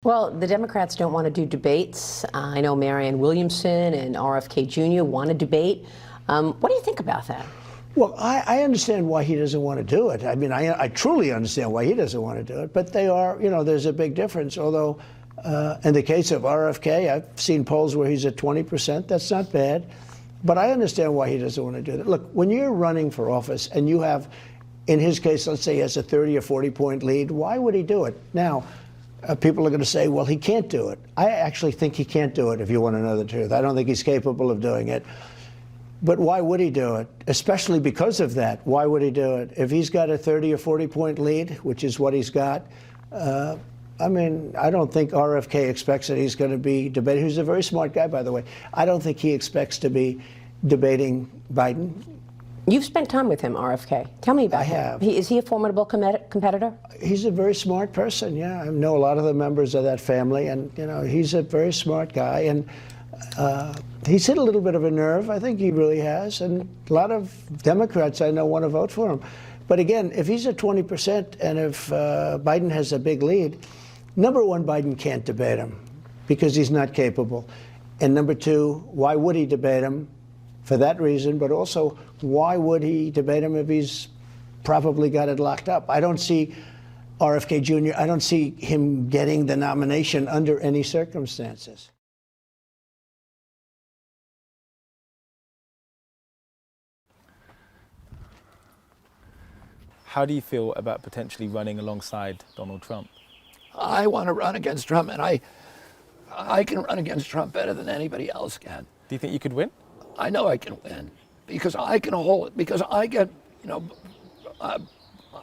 Well, the Democrats don't want to do debates. I know Marianne Williamson and RFK Jr. want to debate. What do you think about that? Well, I understand why he doesn't want to do it. I mean, I truly understand why he doesn't want to do it. But they are, there's a big difference. Although, in the case of RFK, I've seen polls where he's at 20%. That's not bad. But I understand why he doesn't want to do that. Look, when you're running for office and you have, in his case, let's say he has a 30 or 40-point lead, why would he do it? Now, people are going to say, well, he can't do it. I actually think he can't do it, if you want to know the truth. I don't think he's capable of doing it. But why would he do it? Especially because of that. Why would he do it? If he's got a 30 or 40-point lead, which is what he's got, I mean, I don't think RFK expects that he's going to be debating. He's a very smart guy, by the way. I don't think he expects to be debating Biden. You've spent time with him, RFK. Tell me about him. I have. Is he a formidable competitor? He's a very smart person, yeah. I know a lot of the members of that family, and, he's a very smart guy. And he's hit a little bit of a nerve. I think he really has. And a lot of Democrats I know want to vote for him. But again, if he's at 20% and if Biden has a big lead, number one, Biden can't debate him because he's not capable. And number two, why would he debate him? For that reason, but also, why would he debate him if he's probably got it locked up? I don't see RFK Jr., I don't see him getting the nomination under any circumstances. How do you feel about potentially running alongside Donald Trump? I want to run against Trump, and I can run against Trump better than anybody else can. Do you think you could win? I know I can win because I can hold it, because I get,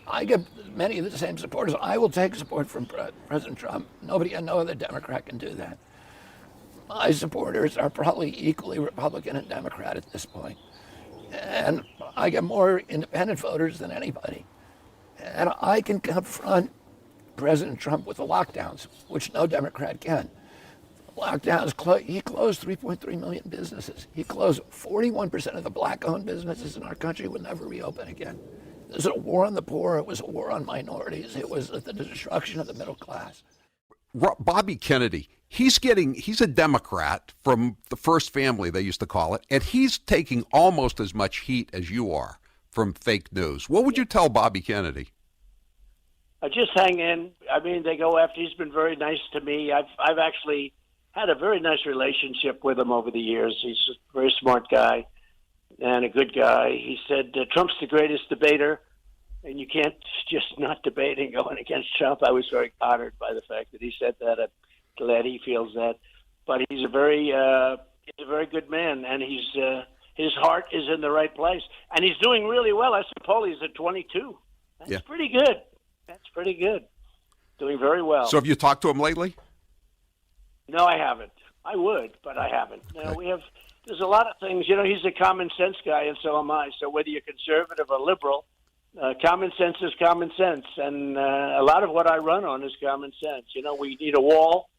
I get many of the same supporters. I will take support from President Trump. No other Democrat can do that. My supporters are probably equally Republican and Democrat at this point. And I get more independent voters than anybody. And I can confront President Trump with the lockdowns, which no Democrat can. Lockdowns, he closed 3.3 million businesses. He closed 41% of the black-owned businesses in our country would never reopen again. This is a war on the poor. It was a war on minorities. It was the destruction of the middle class. Bobby Kennedy, he's a Democrat from the first family, they used to call it, and he's taking almost as much heat as you are from fake news. What would you tell Bobby Kennedy? Just hang in. I mean, they go after. He's been very nice to me. I've actually had a very nice relationship with him over the years. He's a very smart guy and a good guy. He said Trump's the greatest debater, and you can't just not debating going against Trump. I was very honored by the fact that he said that. I'm glad he feels that. But he's a very good man, and his heart is in the right place, and he's doing really well. I suppose he's at 22. That's pretty good. That's pretty good. Doing very well. So have you talked to him lately? No, I haven't. I would, but I haven't. Okay. There's a lot of things. He's a common sense guy, and so am I. So whether you're conservative or liberal, common sense is common sense. And a lot of what I run on is common sense. We need a wall,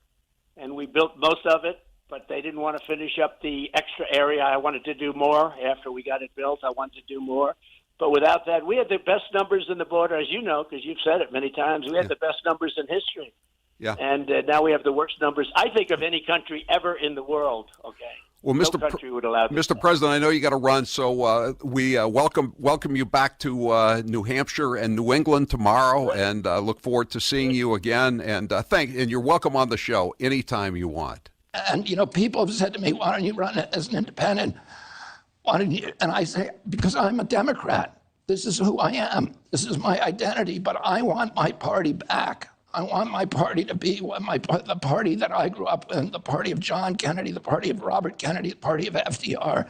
and we built most of it, but they didn't want to finish up the extra area. I wanted to do more. After we got it built, I wanted to do more. But without that, we had the best numbers in the border, as you know, because you've said it many times. We had the best numbers in history. Yeah. And now we have the worst numbers, I think, of any country ever in the world. Okay. Well, no country would allow this. Mr. President, I know you got to run, so we welcome you back to New Hampshire and New England tomorrow, and look forward to seeing you again. And and you're welcome on the show anytime you want. And people have said to me, "Why don't you run as an independent?" And I say, because I'm a Democrat. This is who I am. This is my identity. But I want my party back. I want my party to be the party that I grew up in, the party of John Kennedy, the party of Robert Kennedy, the party of FDR,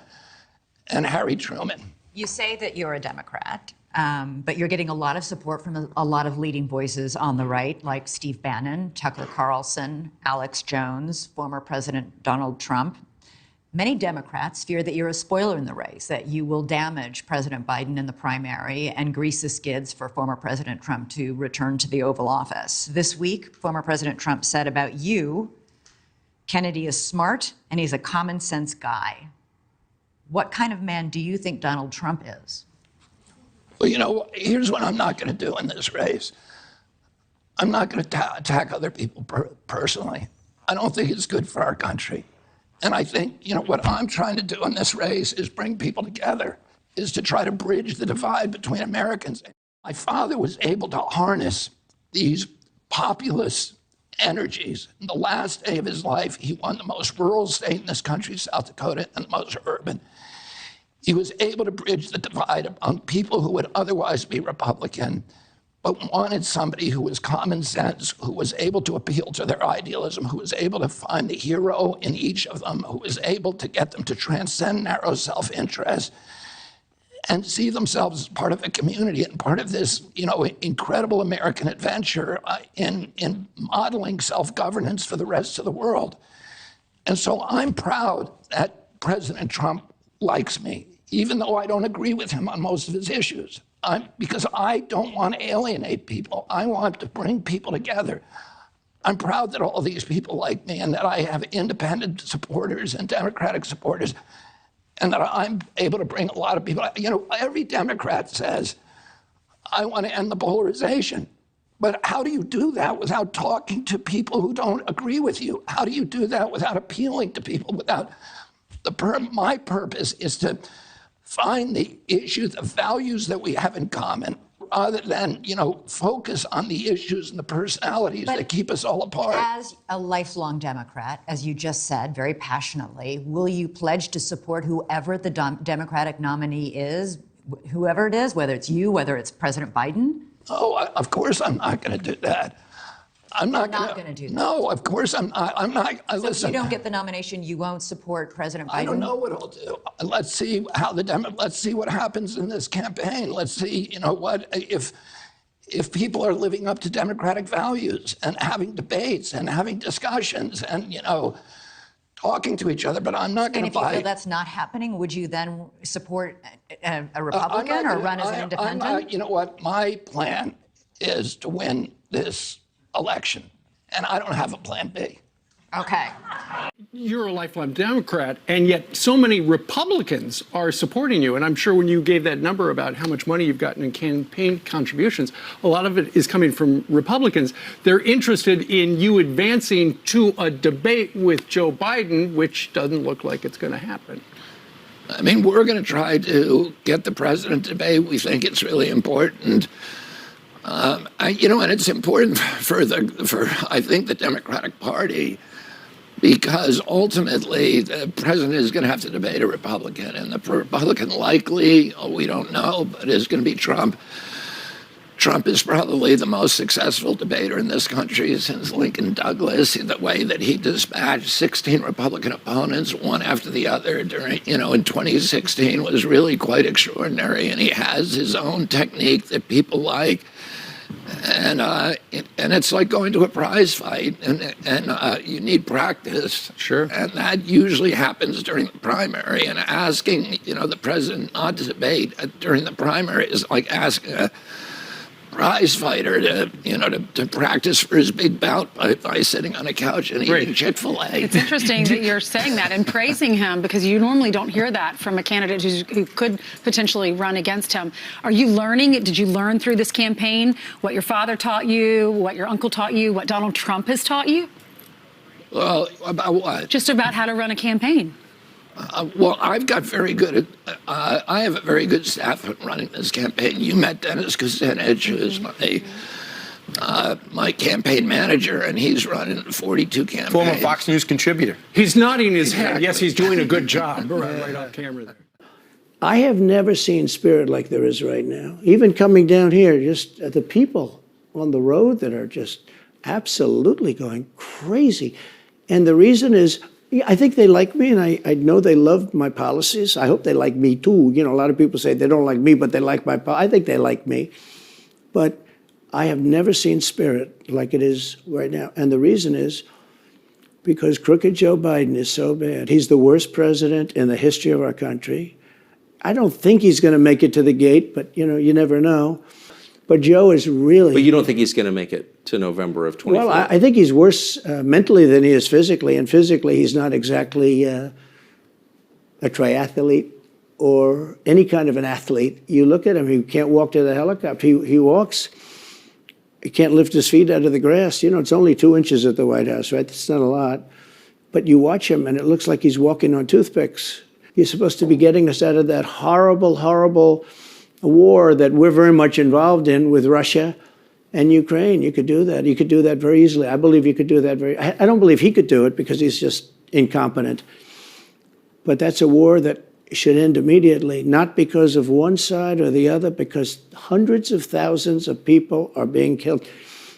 and Harry Truman. You say that you're a Democrat, but you're getting a lot of support from a lot of leading voices on the right, like Steve Bannon, Tucker Carlson, Alex Jones, former President Donald Trump. Many Democrats fear that you're a spoiler in the race, that you will damage President Biden in the primary and grease the skids for former President Trump to return to the Oval Office. This week, former President Trump said about you, Kennedy is smart and he's a common sense guy. What kind of man do you think Donald Trump is? Well, here's what I'm not going to do in this race. I'm not going to attack other people personally. I don't think it's good for our country. And I think, what I'm trying to do in this race is bring people together, is to try to bridge the divide between Americans. My father was able to harness these populist energies. In the last day of his life, he won the most rural state in this country, South Dakota, and the most urban. He was able to bridge the divide among people who would otherwise be Republican, but wanted somebody who was common sense, who was able to appeal to their idealism, who was able to find the hero in each of them, who was able to get them to transcend narrow self-interest and see themselves as part of a community and part of this, incredible American adventure in modeling self-governance for the rest of the world. And so I'm proud that President Trump likes me, even though I don't agree with him on most of his issues. Because I don't want to alienate people. I want to bring people together. I'm proud that all these people like me and that I have independent supporters and Democratic supporters and that I'm able to bring a lot of people. Every Democrat says, I want to end the polarization. But how do you do that without talking to people who don't agree with you? How do you do that without appealing to people? My purpose is to find the issues, the values that we have in common, rather than, focus on the issues and the personalities that keep us all apart. As a lifelong Democrat, as you just said very passionately, will you pledge to support whoever the Democratic nominee is, whoever it is, whether it's you, whether it's President Biden? Oh, of course I'm not going to do that. I'm not going to do that. No, of course I'm not. So Listen, if you don't get the nomination, you won't support President Biden? I don't know what I'll do. Let's see let's see what happens in this campaign. Let's see, if people are living up to democratic values and having debates and having discussions and, talking to each other, but I'm not going to buy. And if you feel that's not happening, would you then support a Republican or run as an independent? You know what? My plan is to win this election, and I don't have a plan B. Okay. You're a lifelong Democrat, and yet so many Republicans are supporting you. And I'm sure when you gave that number about how much money you've gotten in campaign contributions, a lot of it is coming from Republicans. They're interested in you advancing to a debate with Joe Biden, which doesn't look like it's going to happen. I mean, we're going to try to get the president to debate. We think it's really important. And it's important for I think the Democratic Party, because ultimately the president is going to have to debate a Republican, and the Republican likely, we don't know, but is going to be Trump. Trump is probably the most successful debater in this country since Lincoln Douglas. The way that he dispatched 16 Republican opponents, one after the other, during, in 2016 was really quite extraordinary. And he has his own technique that people like. And it's like going to a prize fight, and you need practice. Sure. And that usually happens during the primary. And asking, the president not to debate during the primary is like asking a prize fighter to practice for his big bout by sitting on a couch and eating Chick-fil-A. It's interesting that you're saying that and praising him, because you normally don't hear that from a candidate who could potentially run against him. Are you learning? Did you learn through this campaign what your father taught you, what your uncle taught you, what Donald Trump has taught you? Well, about what? Just about how to run a campaign. Well, I've got I have a very good staff at running this campaign. You met Dennis Kucinich, who's my campaign manager, and he's running 42 campaigns. Former Fox News contributor. He's nodding his head. Yes, he's doing a good job. Right on camera there. I have never seen spirit like there is right now. Even coming down here, just the people on the road that are just absolutely going crazy. And the reason is, I think they like me, and I know they love my policies. I hope they like me too. A lot of people say they don't like me, but they like my policies. I think they like me. But I have never seen spirit like it is right now. And the reason is because crooked Joe Biden is so bad. He's the worst president in the history of our country. I don't think he's going to make it to the gate, but, you never know. But Joe is really... But you don't think he's going to make it to November of 24? Well, I think he's worse mentally than he is physically. And physically, he's not exactly a triathlete or any kind of an athlete. You look at him, he can't walk to the helicopter. He walks, he can't lift his feet out of the grass. You know, it's only 2 inches at the White House, right? That's not a lot. But you watch him, and it looks like he's walking on toothpicks. He's supposed to be getting us out of that horrible, horrible war that we're very much involved in with Russia and Ukraine. You could do that. You could do that very easily. I believe you could do that I don't believe he could do it because he's just incompetent. But that's a war that should end immediately, not because of one side or the other, because hundreds of thousands of people are being killed.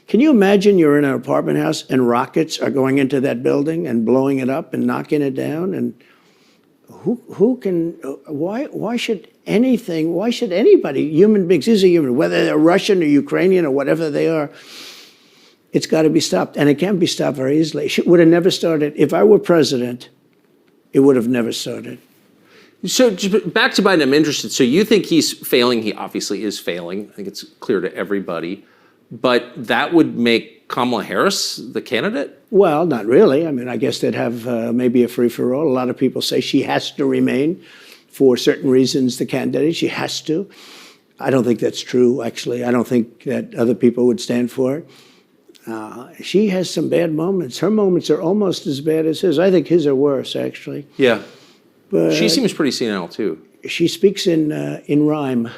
Can you imagine you're in an apartment house and rockets are going into that building and blowing it up and knocking it down? And why should anybody, human beings, these are human, whether they're Russian or Ukrainian or whatever they are, it's got to be stopped. And it can be stopped very easily. It would have never started. If I were president, it would have never started. So back to Biden, I'm interested. So you think he's failing? He obviously is failing. I think it's clear to everybody. But that would make Kamala Harris the candidate? Well, not really. I mean, I guess they'd have maybe a free-for-all. A lot of people say she has to remain for certain reasons the candidate. She has to. I don't think that's true, actually. I don't think that other people would stand for it. She has some bad moments. Her moments are almost as bad as his. I think his are worse, actually. Yeah. But she seems pretty senile, too. She speaks in rhyme.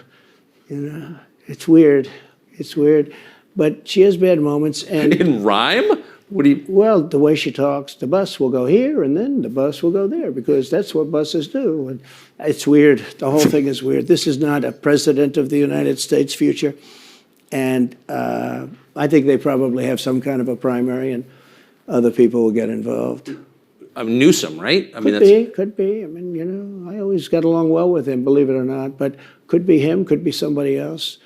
You know, it's weird. It's weird. But she has bad moments. And in rhyme? What do you... Well, the way she talks, the bus will go here and then the bus will go there because that's what buses do. And it's weird. The whole thing is weird. This is not a president of the United States future. And I think they probably have some kind of a primary and other people will get involved. Newsom, right? I mean, could be. I mean, you know, I always got along well with him, believe it or not. But could be him, could be somebody else.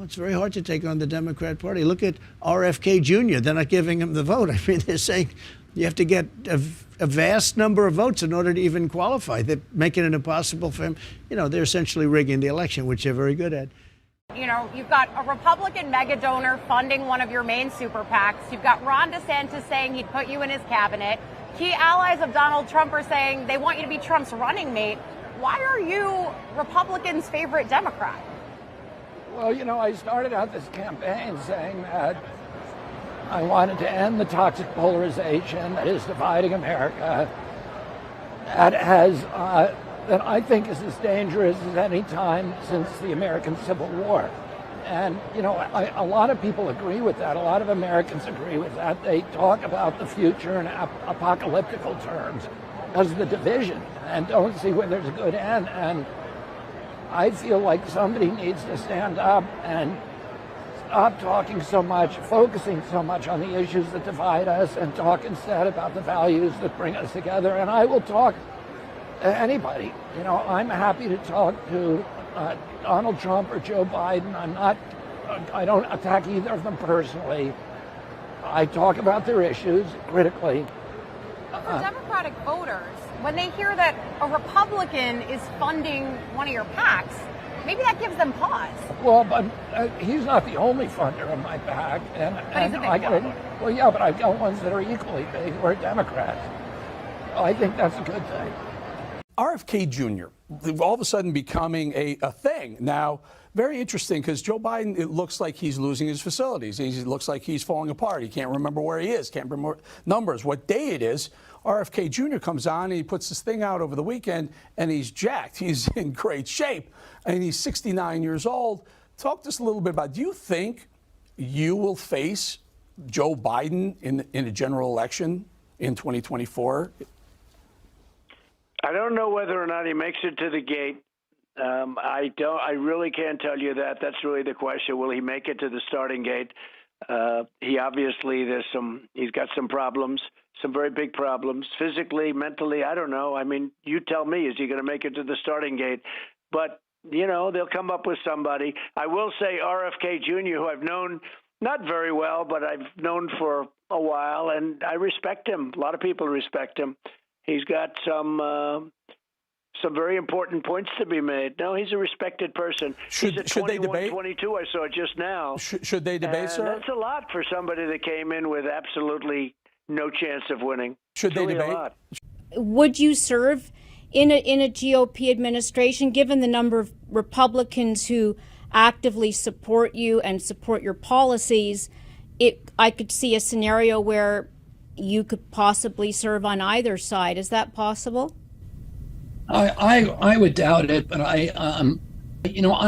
It's very hard to take on the Democrat Party. Look at RFK Jr. They're not giving him the vote. I mean, they're saying you have to get a vast number of votes in order to even qualify. They're making it impossible for him. You know, they're essentially rigging the election, which they're very good at. You know, you've got a Republican mega donor funding one of your main super PACs. You've got Ron DeSantis saying he'd put you in his cabinet. Key allies of Donald Trump are saying they want you to be Trump's running mate. Why are you Republicans' favorite Democrat? Well, you know, I started out this campaign saying that I wanted to end the toxic polarization that is dividing America, that I think is as dangerous as any time since the American Civil War. And, you know, a lot of people agree with that. A lot of Americans agree with that. They talk about the future in apocalyptical terms because of the division and don't see where there's a good end. And I feel like somebody needs to stand up and stop talking so much, focusing so much on the issues that divide us and talk instead about the values that bring us together. And I will talk to anybody. You know, I'm happy to talk to Donald Trump or Joe Biden. I don't attack either of them personally. I talk about their issues critically. For Democratic voters, when they hear that a Republican is funding one of your PACs, maybe that gives them pause. Well, but he's not the only funder of my PAC. But he's a big one. Well, yeah, but I've got ones that are equally big who are Democrats. I think that's a good thing. RFK Jr. all of a sudden becoming a thing. Now, very interesting because Joe Biden, it looks like he's losing his facilities. It looks like he's falling apart. He can't remember where he is, can't remember numbers, what day it is. RFK Jr. comes on and he puts this thing out over the weekend and he's jacked. He's in great shape and he's 69 years old. Talk to us a little bit about, do you think you will face Joe Biden in a general election in 2024? I don't know whether or not he makes it to the gate. I really can't tell you that. That's really the question. Will he make it to the starting gate? He obviously, he's got some problems, some very big problems, physically, mentally. I don't know. I mean, you tell me, is he going to make it to the starting gate? But, you know, they'll come up with somebody. I will say RFK Jr., who I've known not very well, but I've known for a while, and I respect him. A lot of people respect him. He's got some very important points to be made. No, he's a respected person. He's at 21, they debate? 22, I saw just now. Should they debate, sir? That's a lot for somebody that came in with absolutely no chance of winning. Should they debate? Would you serve in a GOP administration, given the number of Republicans who actively support you and support your policies, I could see a scenario where you could possibly serve on either side. Is that possible? I would doubt it, but I'm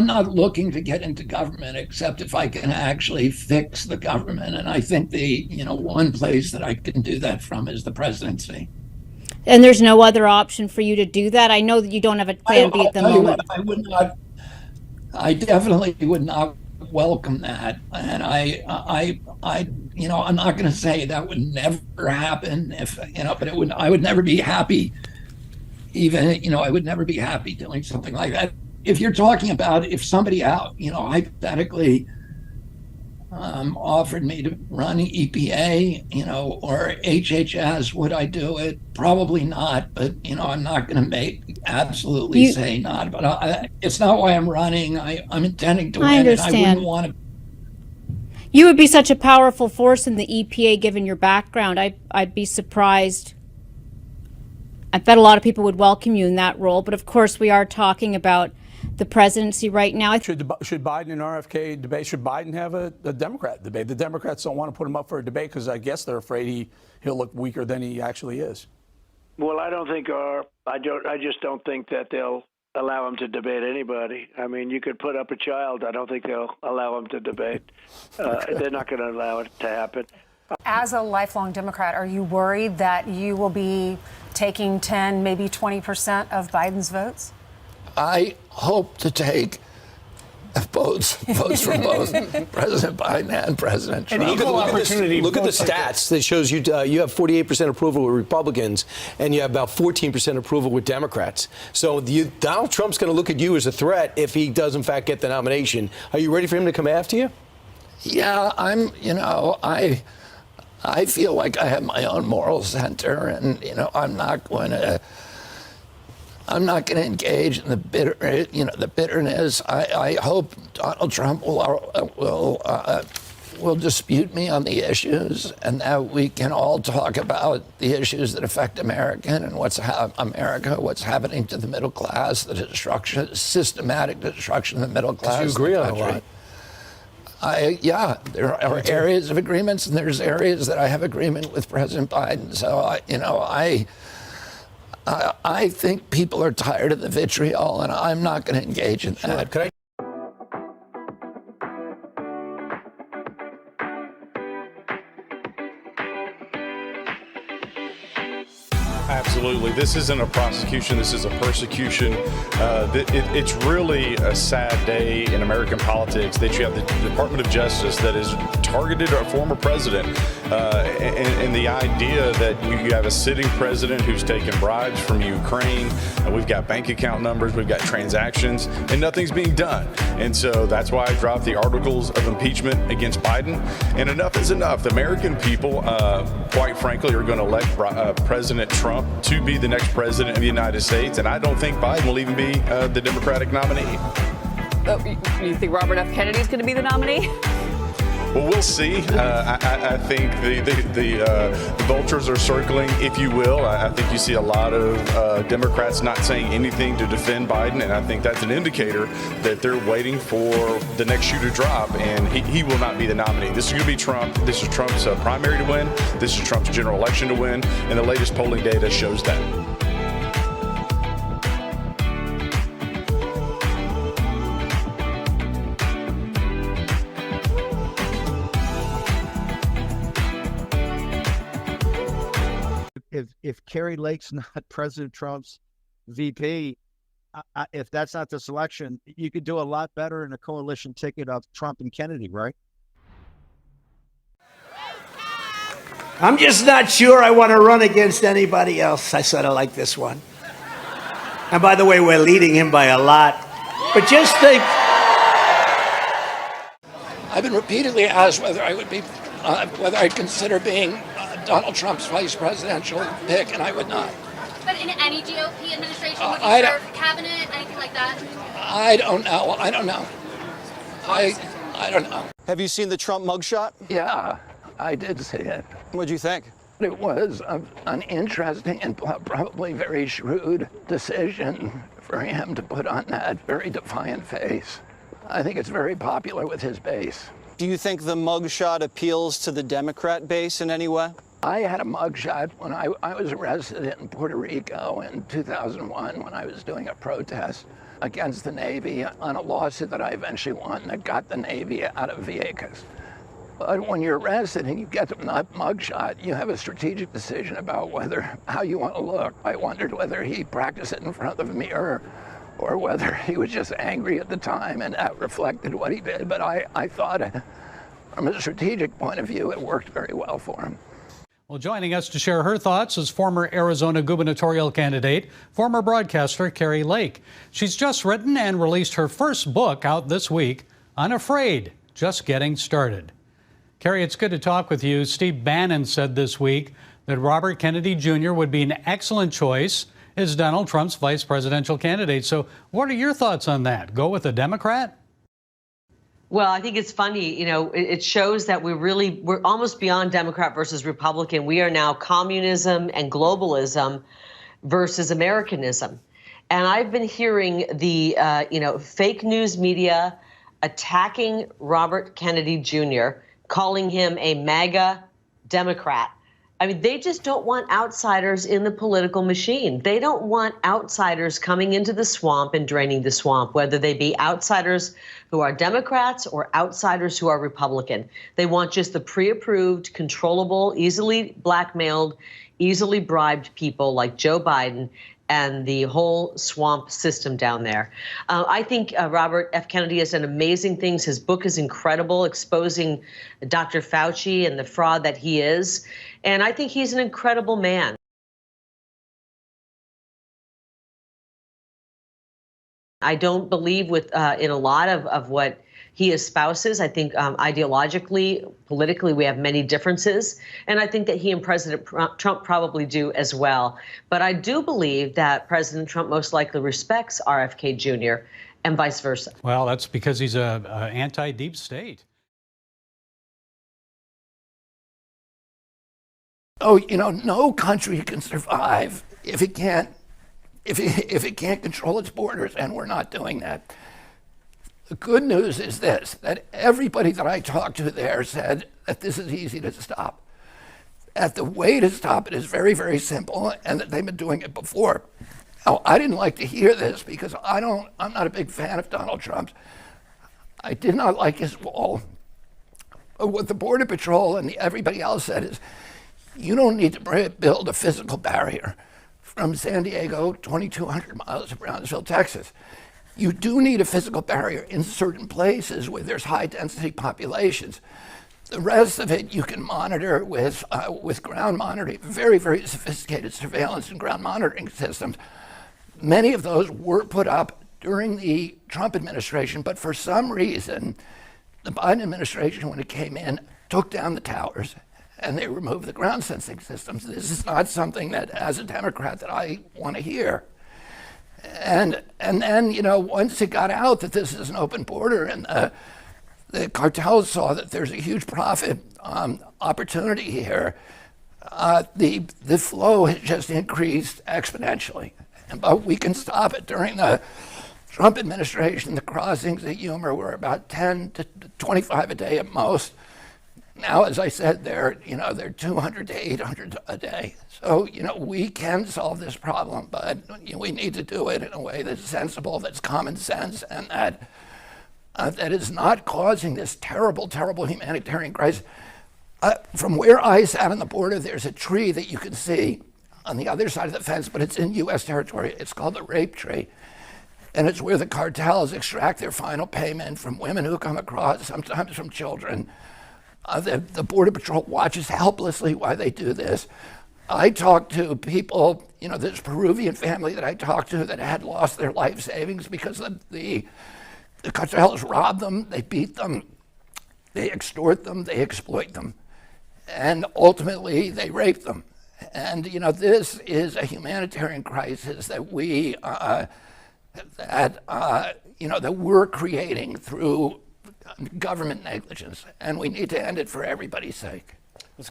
not looking to get into government except if I can actually fix the government. And I think one place that I can do that from is the presidency. And there's no other option for you to do that? I know that you don't have a plan B at the moment. I definitely would not welcome that. And I'm not going to say that would never happen but I would never be happy. I would never be happy doing something like that. If you're talking about if somebody out, hypothetically offered me to run EPA, or HHS, would I do it? Probably not, but, I'm not going to absolutely say not. But it's not why I'm running. I'm intending to win. I understand. And I wouldn't want to. You would be such a powerful force in the EPA given your background. I'd be surprised. I bet a lot of people would welcome you in that role. But of course, we are talking about the presidency right now. Should Biden and RFK debate? Should Biden have a Democrat debate? The Democrats don't want to put him up for a debate because I guess they're afraid he'll look weaker than he actually is. Well, I just don't think that they'll allow him to debate anybody. I mean, you could put up a child. I don't think they'll allow him to debate. They're not going to allow it to happen. As a lifelong Democrat, are you worried that you will be taking 10, maybe 20% of Biden's votes? I hope to take votes from both President Biden and President Trump. Look at the stats that shows you have 48% approval with Republicans and you have about 14% approval with Democrats. So Donald Trump's going to look at you as a threat if he does in fact get the nomination. Are you ready for him to come after you? Yeah, I feel like I have my own moral center, and I'm not going to engage in the bitterness. I hope Donald Trump will dispute me on the issues, and that we can all talk about the issues that affect America and what's happening to the middle class, the systematic destruction of the middle class. You agree on a lot. There are areas of agreements, and there's areas that I have agreement with President Biden. So I think people are tired of the vitriol, and I'm not going to engage in that. Absolutely. This isn't a prosecution. This is a persecution. It's really a sad day in American politics that you have the Department of Justice that has targeted a former president. And the idea that you have a sitting president who's taking bribes from Ukraine. We've got bank account numbers. We've got transactions. And nothing's being done. And so that's why I dropped the articles of impeachment against Biden. And enough is enough. The American people, quite frankly, are going to elect President Trump to be the next president of the United States, and I don't think Biden will even be the Democratic nominee. You think Robert F. Kennedy's going to be the nominee? Well, we'll see. I think the vultures are circling, if you will. I think you see a lot of Democrats not saying anything to defend Biden, and I think that's an indicator that they're waiting for the next shoe to drop, and he will not be the nominee. This is going to be Trump. This is Trump's primary to win. This is Trump's general election to win, and the latest polling data shows that. If Carrie Lake's not President Trump's VP, if that's not the selection, you could do a lot better in a coalition ticket of Trump and Kennedy, right? I'm just not sure I want to run against anybody else. I sort of like this one. And by the way, we're leading him by a lot. But just think. I've been repeatedly asked whether I'd consider being Donald Trump's vice presidential pick, and I would not. But in any GOP administration, would you serve cabinet, anything like that? I don't know. I don't know. Have you seen the Trump mugshot? Yeah, I did see it. What'd you think? It was an interesting and probably very shrewd decision for him to put on that very defiant face. I think it's very popular with his base. Do you think the mugshot appeals to the Democrat base in any way? I had a mugshot when I was arrested in Puerto Rico in 2001 when I was doing a protest against the Navy on a lawsuit that I eventually won that got the Navy out of Vieques. But when you're arrested and you get the mugshot, you have a strategic decision about how you want to look. I wondered whether he practiced it in front of a mirror or whether he was just angry at the time and that reflected what he did. But I thought from a strategic point of view, it worked very well for him. Well, joining us to share her thoughts is former Arizona gubernatorial candidate, former broadcaster Kari Lake. She's just written and released her first book out this week, Unafraid, Just Getting Started. Kari, it's good to talk with you. Steve Bannon said this week that Robert Kennedy Jr. would be an excellent choice as Donald Trump's vice presidential candidate. So what are your thoughts on that? Go with a Democrat? Well, I think it's funny, it shows that we're almost beyond Democrat versus Republican. We are now communism and globalism versus Americanism. And I've been hearing the, fake news media attacking Robert Kennedy Jr., calling him a MAGA Democrat. I mean, they just don't want outsiders in the political machine. They don't want outsiders coming into the swamp and draining the swamp, whether they be outsiders who are Democrats or outsiders who are Republican. They want just the pre-approved, controllable, easily blackmailed, easily bribed people like Joe Biden and the whole swamp system down there. I think Robert F. Kennedy has done amazing things. His book is incredible, exposing Dr. Fauci and the fraud that he is. And I think he's an incredible man. I don't believe in a lot of what he espouses. I think ideologically, politically, we have many differences. And I think that he and President Trump probably do as well. But I do believe that President Trump most likely respects RFK Jr. and vice versa. Well, that's because he's a anti-deep state. Oh, no country can survive if it can't control its borders, and we're not doing that. The good news is this, that everybody that I talked to there said that this is easy to stop. That the way to stop it is very, very simple, and that they've been doing it before. Now, I didn't like to hear this because I'm not a big fan of Donald Trump. I did not like his wall. What the Border Patrol and everybody else said is, you don't need to build a physical barrier from San Diego, 2,200 miles to Brownsville, Texas. You do need a physical barrier in certain places where there's high density populations. The rest of it you can monitor with ground monitoring, very, very sophisticated surveillance and ground monitoring systems. Many of those were put up during the Trump administration, but for some reason, the Biden administration, when it came in, took down the towers and they removed the ground sensing systems. This is not something that, as a Democrat, that I want to hear. And then, once it got out that this is an open border and the cartels saw that there's a huge profit opportunity here, the flow has just increased exponentially. But we can stop it. During the Trump administration, the crossings at Yuma were about 10 to 25 a day at most. Now, as I said, they're 200 to 800 a day. So, we can solve this problem, but we need to do it in a way that's sensible, that's common sense, and that is not causing this terrible, terrible humanitarian crisis. From where I sat on the border, there's a tree that you can see on the other side of the fence, but it's in U.S. territory. It's called the rape tree. And it's where the cartels extract their final payment from women who come across, sometimes from children. The Border Patrol watches helplessly while they do this. I talked to people, this Peruvian family that I talked to that had lost their life savings because the cartels rob them, they beat them, they extort them, they exploit them, and ultimately they rape them. And this is a humanitarian crisis that that we're creating through government negligence, and we need to end it for everybody's sake.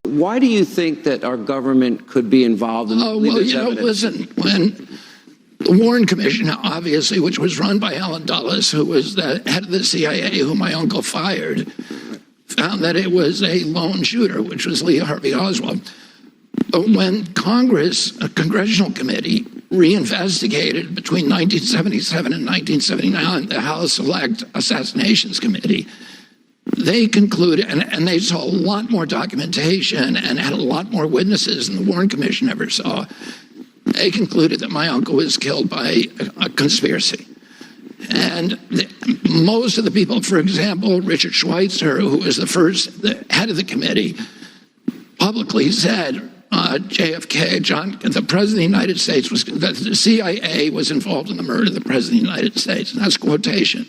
Why do you think that our government could be involved in this evidence? Listen, The Warren Commission, obviously, which was run by Alan Dulles, who was the head of the CIA, who my uncle fired, found that it was a lone shooter, which was Lee Harvey Oswald. But when Congress, a congressional committee, reinvestigated between 1977 and 1979 the House Select Assassinations Committee, they concluded, and they saw a lot more documentation and had a lot more witnesses than the Warren Commission ever saw. They concluded that my uncle was killed by a conspiracy. And most of the people, for example, Richard Schweitzer, who was the head of the committee, publicly said JFK, the President of the United States, the CIA was involved in the murder of the President of the United States. And that's a quotation.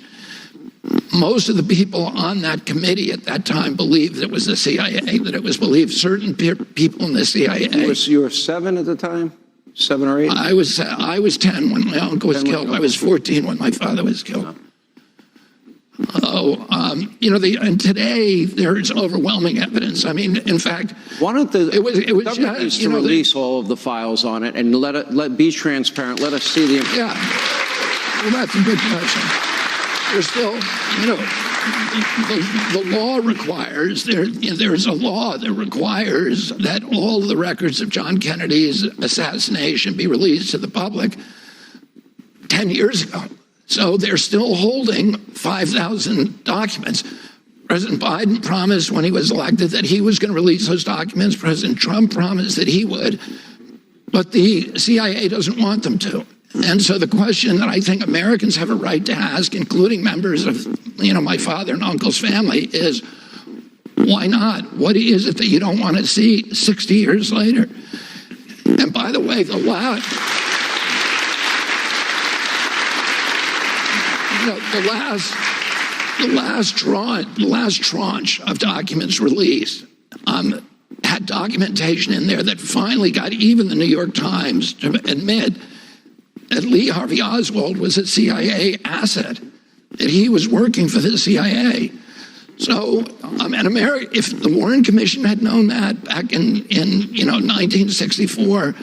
Most of the people on that committee at that time believed it was the CIA, that it was believed certain people in the CIA. You were 7 at the time? 7 or 8? I was 10 when my uncle was killed. I was 14 when my father was killed. And today there's overwhelming evidence. I mean, in fact, why don't the government needs to release all of the files on it and let be transparent. Let us see the. Yeah, well, that's a good question. There's still, the law requires there's a law that requires that all the records of John Kennedy's assassination be released to the public 10 years ago. So they're still holding 5,000 documents. President Biden promised when he was elected that he was going to release those documents. President Trump promised that he would, but the CIA doesn't want them to. And so the question that I think Americans have a right to ask, including members of, my father and uncle's family, is why not? What is it that you don't want to see 60 years later? And by the way, the last tranche of documents released had documentation in there that finally got even the New York Times to admit that Lee Harvey Oswald was a CIA asset, that he was working for the CIA. So, if the Warren Commission had known that back in 1964,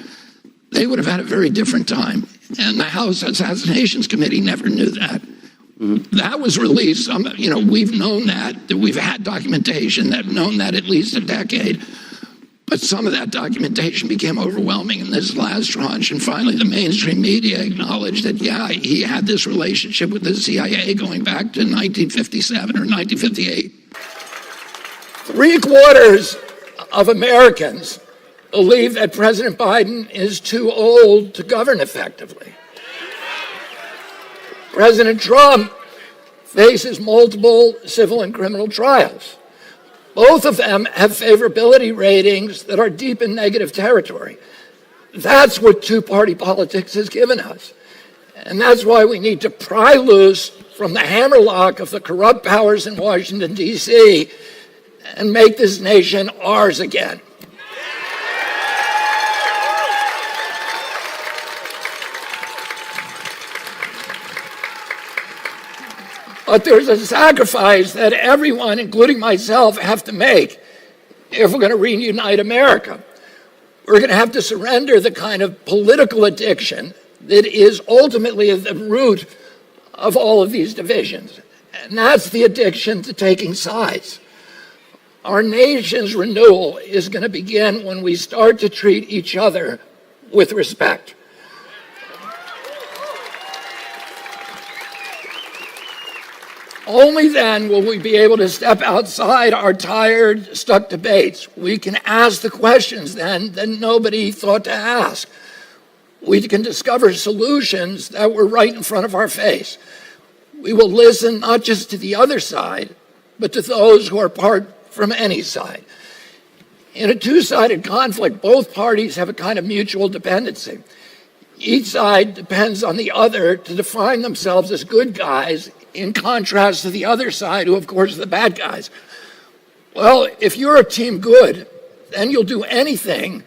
they would have had a very different time. And the House Assassinations Committee never knew that. Mm-hmm. That was released. We've known that we've had documentation that known that at least a decade. But some of that documentation became overwhelming in this last tranche. And finally, the mainstream media acknowledged that, yeah, he had this relationship with the CIA going back to 1957 or 1958. 3/4 of Americans believe that President Biden is too old to govern effectively. President Trump faces multiple civil and criminal trials. Both of them have favorability ratings that are deep in negative territory. That's what two-party politics has given us. And that's why we need to pry loose from the hammerlock of the corrupt powers in Washington, D.C., and make this nation ours again. But there's a sacrifice that everyone, including myself, have to make if we're going to reunite America. We're going to have to surrender the kind of political addiction that is ultimately at the root of all of these divisions. And that's the addiction to taking sides. Our nation's renewal is going to begin when we start to treat each other with respect. Only then will we be able to step outside our tired, stuck debates. We can ask the questions then that nobody thought to ask. We can discover solutions that were right in front of our face. We will listen not just to the other side, but to those who are apart from any side. In a two-sided conflict, both parties have a kind of mutual dependency. Each side depends on the other to define themselves as good guys, in contrast to the other side, who, of course, are the bad guys. Well, if you're a team good, then you'll do anything,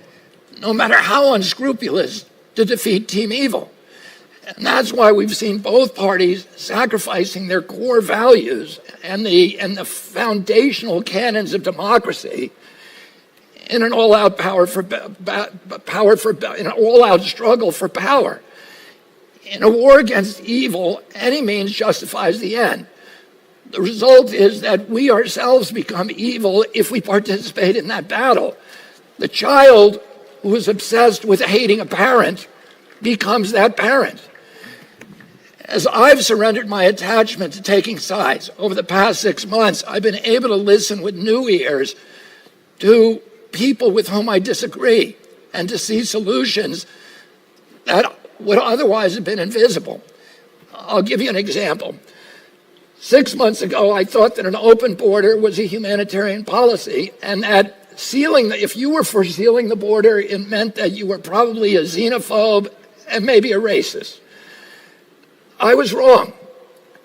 no matter how unscrupulous, to defeat team evil. And that's why we've seen both parties sacrificing their core values and the foundational canons of democracy in an all-out struggle for power. In a war against evil, any means justifies the end. The result is that we ourselves become evil if we participate in that battle. The child who is obsessed with hating a parent becomes that parent. As I've surrendered my attachment to taking sides over the past 6 months, I've been able to listen with new ears to people with whom I disagree and to see solutions that would otherwise have been invisible. I'll give you an example. 6 months ago, I thought that an open border was a humanitarian policy, and that if you were for sealing the border, it meant that you were probably a xenophobe and maybe a racist. I was wrong.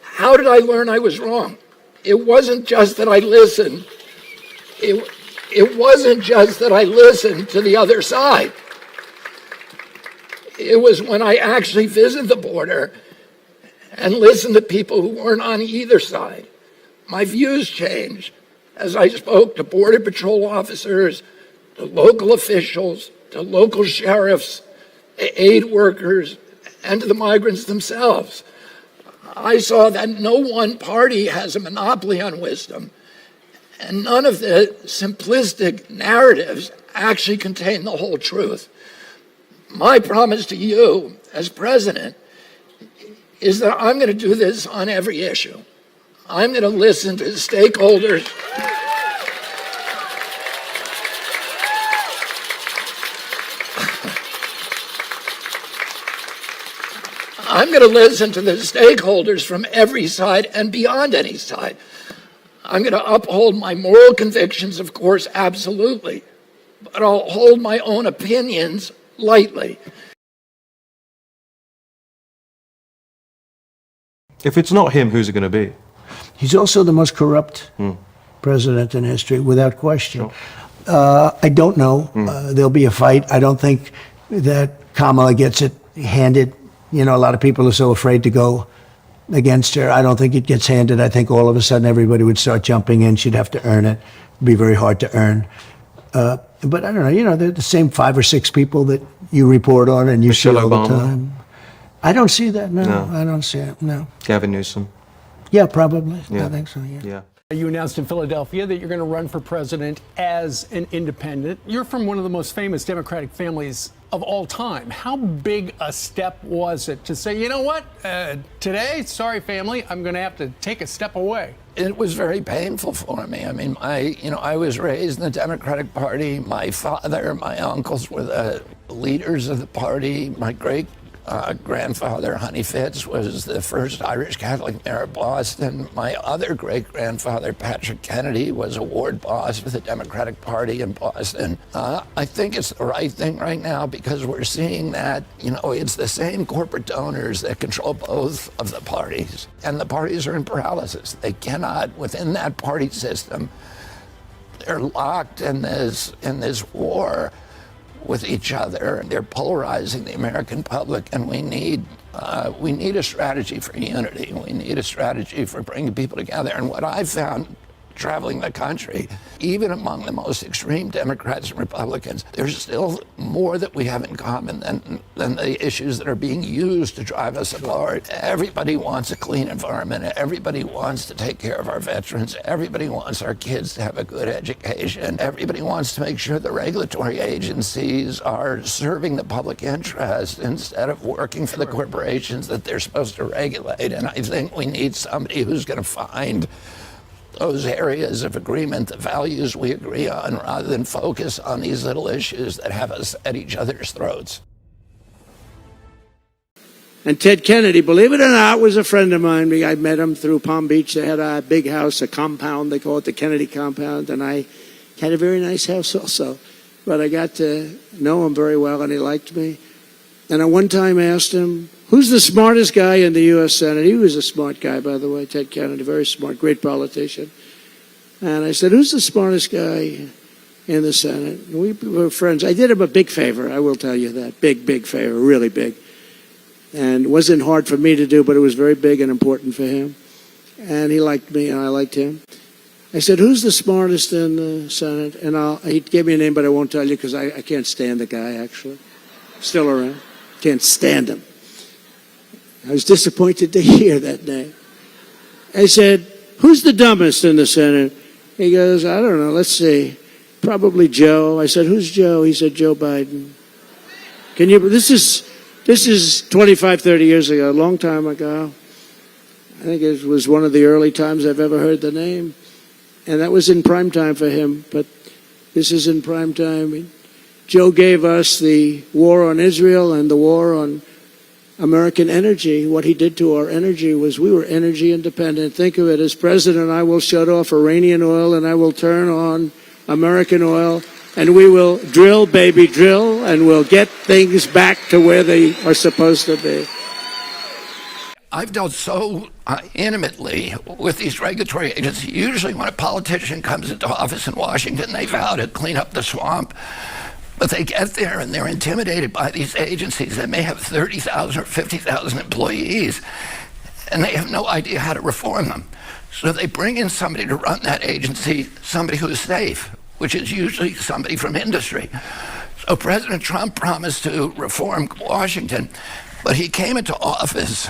How did I learn I was wrong? It wasn't just that I listened. It wasn't just that I listened to the other side. It was when I actually visited the border and listened to people who weren't on either side. My views changed as I spoke to Border Patrol officers, to local officials, to local sheriffs, aid workers, and to the migrants themselves. I saw that no one party has a monopoly on wisdom, and none of the simplistic narratives actually contain the whole truth. My promise to you as president is that I'm going to do this on every issue. I'm going to listen to stakeholders. I'm going to listen to the stakeholders from every side and beyond any side. I'm going to uphold my moral convictions, of course, absolutely, but I'll hold my own opinions lightly. If it's not him, who's it going to be? He's also the most corrupt president in history, without question. I don't know. There'll be a fight. I don't think that Kamala gets it handed. You know, a lot of people are so afraid to go against her. I don't think it gets handed. I think all of a sudden everybody would start jumping in. She'd have to earn it. It'd be very hard to earn. But I don't know. You know, they're the same 5 or 6 people that you report on and you see all the time. I don't see that. No, I don't see it. No. Gavin Newsom. Yeah, probably. Yeah. I think so. Yeah. You announced in Philadelphia that you're going to run for president as an independent. You're from one of the most famous Democratic families of all time. How big a step was it to say, you know what, today, sorry family, I'm going to have to take a step away? It was very painful for me. I mean, I was raised in the Democratic Party. My father, my uncles were the leaders of the party. My great-grandfather, Honey Fitz, was the first Irish Catholic mayor of Boston. My other great-grandfather, Patrick Kennedy, was a ward boss for the Democratic Party in Boston. I think it's the right thing right now because we're seeing that, you know, it's the same corporate donors that control both of the parties. And the parties are in paralysis. They cannot, within that party system, they're locked in this war with each other, and they're polarizing the American public, and we need a strategy for unity. We need a strategy for bringing people together. And what I've found traveling the country, even among the most extreme Democrats and Republicans, there's still more that we have in common than the issues that are being used to drive us apart. Everybody wants a clean environment. Everybody wants to take care of our veterans. Everybody wants our kids to have a good education. Everybody wants to make sure the regulatory agencies are serving the public interest instead of working for the corporations that they're supposed to regulate. And I think we need somebody who's going to find those areas of agreement, the values we agree on, rather than focus on these little issues that have us at each other's throats. And Ted Kennedy, believe it or not, was a friend of mine. I met him through Palm Beach. They had a big house, a compound. They call it the Kennedy compound. And I had a very nice house also. But I got to know him very well, and he liked me. And I one time asked him, who's the smartest guy in the U.S. Senate? He was a smart guy, by the way, Ted Kennedy, very smart, great politician. And I said, who's the smartest guy in the Senate? And we were friends. I did him a big favor, I will tell you that. Big favor, really big. And it wasn't hard for me to do, but it was very big and important for him. And he liked me, and I liked him. I said, who's the smartest in the Senate? And he gave me a name, but I won't tell you because I can't stand the guy, actually. Still around. Can't stand him. I was disappointed to hear that name. I said, who's the dumbest in the Senate? He goes, I don't know, let's see. Probably Joe. I said, who's Joe? He said, Joe Biden. This is 25, 30 years ago, a long time ago. I think it was one of the early times I've ever heard the name. And that was in prime time for him, but this is in prime time. Joe gave us the war on Israel and the war on American energy. What he did to our energy was we were energy independent. Think of it, as president, I will shut off Iranian oil and I will turn on American oil, and we will drill, baby, drill, and we'll get things back to where they are supposed to be. I've dealt so intimately with these regulatory agencies. Usually when a politician comes into office in Washington, they vow to clean up the swamp. But they get there and they're intimidated by these agencies that may have 30,000 or 50,000 employees, and they have no idea how to reform them. So they bring in somebody to run that agency, somebody who's safe, which is usually somebody from industry. So President Trump promised to reform Washington, but he came into office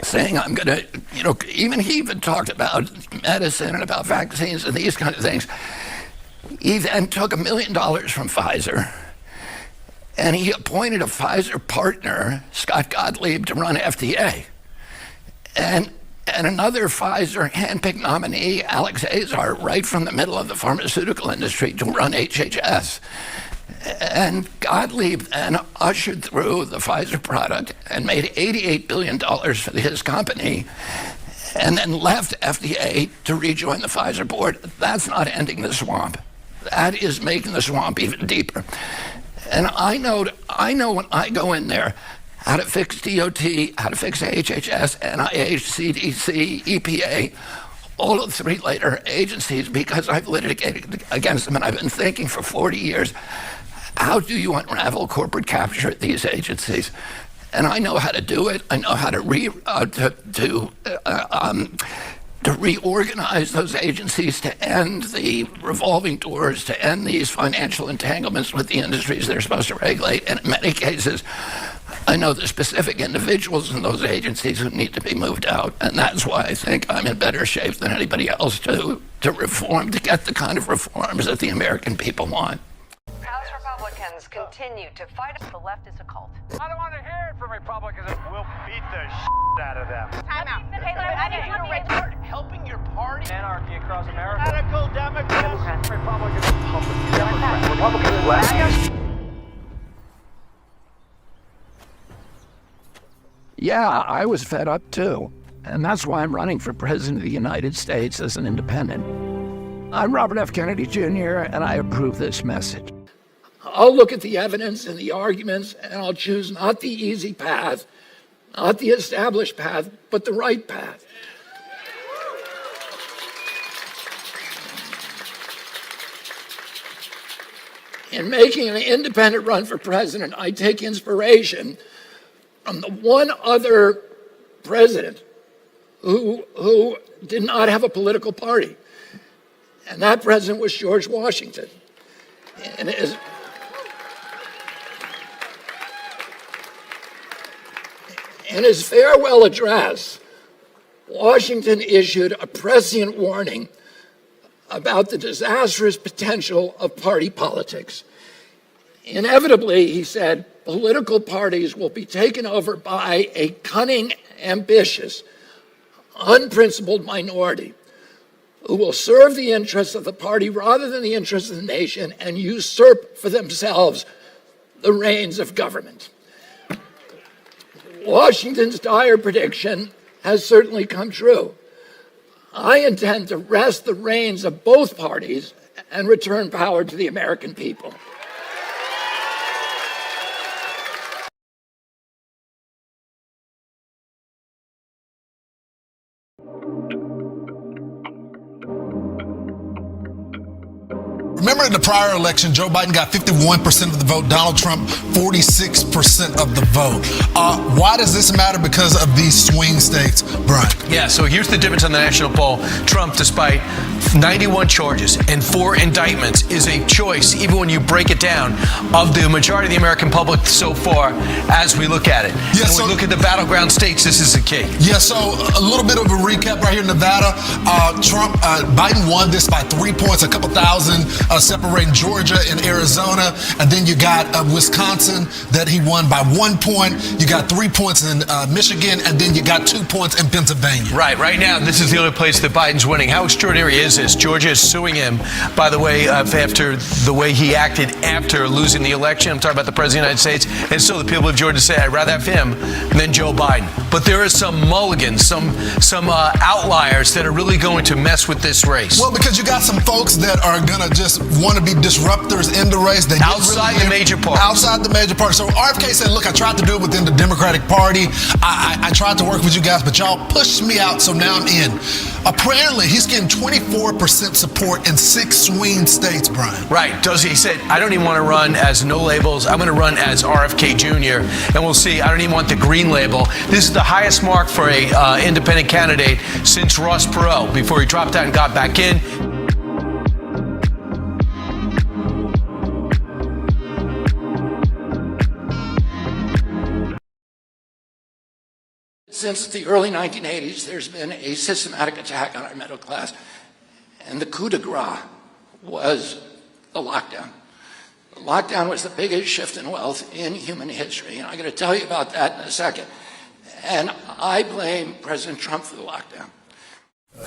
saying, I'm going to, even he even talked about medicine and about vaccines and these kind of things. He then took $1 million from Pfizer, and he appointed a Pfizer partner, Scott Gottlieb, to run FDA. And another Pfizer handpicked nominee, Alex Azar, right from the middle of the pharmaceutical industry, to run HHS. And Gottlieb then ushered through the Pfizer product and made $88 billion for his company, and then left FDA to rejoin the Pfizer board. That's not ending the swamp. That is making the swamp even deeper. And I know when I go in there how to fix DOT, how to fix HHS, NIH, CDC, EPA, all of the three later agencies, because I've litigated against them and I've been thinking for 40 years, how do you unravel corporate capture at these agencies? And I know how to do it. I know how to reorganize those agencies to end the revolving doors, to end these financial entanglements with the industries they're supposed to regulate. And in many cases, I know the specific individuals in those agencies who need to be moved out. And that's why I think I'm in better shape than anybody else to reform, to get the kind of reforms that the American people want. House Republicans continue to fight. The left is a cult. I don't want to hear it from Republicans. We'll beat the shit out of them. Time out. Taylor, I need you to report Helping your party. Anarchy across America. Radical Democrats. Republicans. Republicans. Left. Yeah, I was fed up too. And that's why I'm running for president of the United States as an independent. I'm Robert F. Kennedy Jr., and I approve this message. I'll look at the evidence and the arguments, and I'll choose not the easy path, not the established path, but the right path. In making an independent run for president, I take inspiration from the one other president who did not have a political party. And that president was George Washington. In his farewell address, Washington issued a prescient warning about the disastrous potential of party politics. Inevitably, he said, political parties will be taken over by a cunning, ambitious, unprincipled minority who will serve the interests of the party rather than the interests of the nation and usurp for themselves the reins of government. Washington's dire prediction has certainly come true. I intend to wrest the reins of both parties and return power to the American people. Remember Remember in the prior election, Joe Biden got 51% of the vote, Donald Trump 46% of the vote. Why does this matter? Because of these swing states, Brian. Yeah, so here's the difference on the national poll. Trump, despite 91 charges and 4 indictments, is a choice, even when you break it down, of the majority of the American public so far as we look at it. Yeah, when we look at the battleground states, this is the key. Yeah, so a little bit of a recap right here in Nevada. Biden won this by 3 points, a couple thousand, separating Georgia and Arizona. And then you got Wisconsin that he won by 1 point. You got 3 points in Michigan, and then you got 2 points in Pennsylvania. Right now, this is the only place that Biden's winning. How extraordinary is this? Georgia is suing him, by the way, after the way he acted after losing the election. I'm talking about the President of the United States. And so the people of Georgia say, I'd rather have him than Joe Biden. But there are some mulligans, some outliers that are really going to mess with this race. Well, because you got some folks that are going to just want to be disruptors in the race. They outside the major parties. Outside the major parties. So RFK said, look, I tried to do it within the Democratic Party. I tried to work with you guys, but y'all pushed me out, so now I'm in. Apparently, he's getting 24% support in 6 swing states, Brian. Right. He said, I don't even want to run as no labels. I'm going to run as RFK Jr. And we'll see. I don't even want the green label. This is the highest mark for a independent candidate since Ross Perot, before he dropped out and got back in. Since the early 1980s, there's been a systematic attack on our middle class. And the coup de grace was the lockdown. The lockdown was the biggest shift in wealth in human history. And I'm going to tell you about that in a second. And I blame President Trump for the lockdown.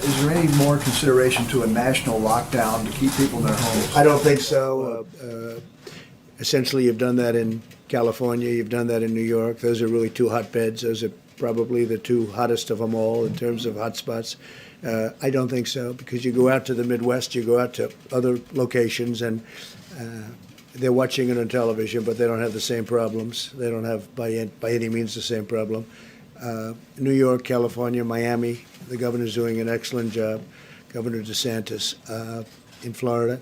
Is there any more consideration to a national lockdown to keep people in their homes? I don't think so. Essentially, you've done that in California. You've done that in New York. Those are really 2 hotbeds. Those are probably the 2 hottest of them all in terms of hotspots. I don't think so, because you go out to the Midwest, you go out to other locations, and they're watching it on television, but they don't have the same problems. They don't have, by any means, the same problem. New York, California, Miami, the governor's doing an excellent job. Governor DeSantis in Florida.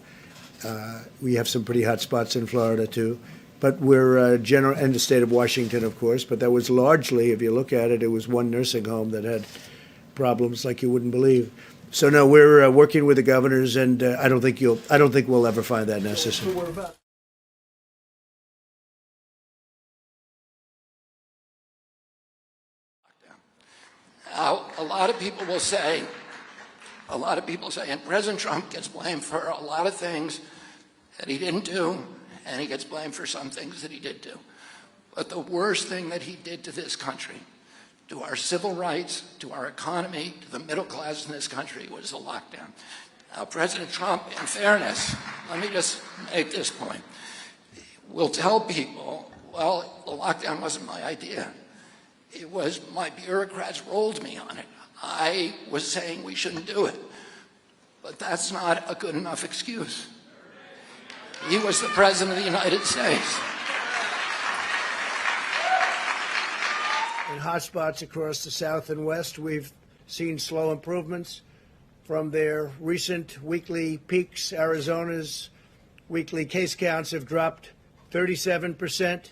We have some pretty hot spots in Florida, too. But we're and the state of Washington, of course. But that was largely, if you look at it, it was 1 nursing home that had problems like you wouldn't believe. So no, we're working with the governors, and I don't think we'll ever find that necessary. Now, a lot of people say, and President Trump gets blamed for a lot of things that he didn't do, and he gets blamed for some things that he did do. But the worst thing that he did to this country, to our civil rights, to our economy, to the middle class in this country, was the lockdown. Now, President Trump, in fairness, let me just make this point, will tell people, well, the lockdown wasn't my idea. It was my bureaucrats rolled me on it. I was saying we shouldn't do it. But that's not a good enough excuse. He was the President of the United States. In hotspots across the South and West, we've seen slow improvements from their recent weekly peaks. Arizona's weekly case counts have dropped 37%.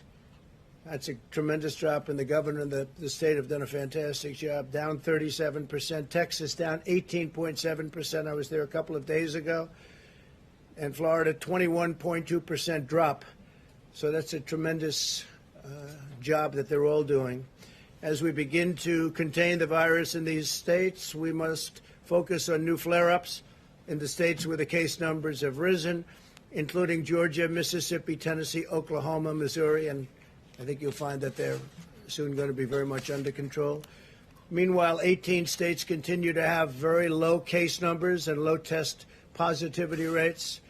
That's a tremendous drop, and the governor and the state have done a fantastic job. Down 37%. Texas down 18.7%. I was there a couple of days ago. And Florida, 21.2% drop. So that's a tremendous job that they're all doing. As we begin to contain the virus in these states, we must focus on new flare-ups in the states where the case numbers have risen, including Georgia, Mississippi, Tennessee, Oklahoma, Missouri, and I think you'll find that they're soon going to be very much under control. Meanwhile, 18 states continue to have very low case numbers and low test positivity rates,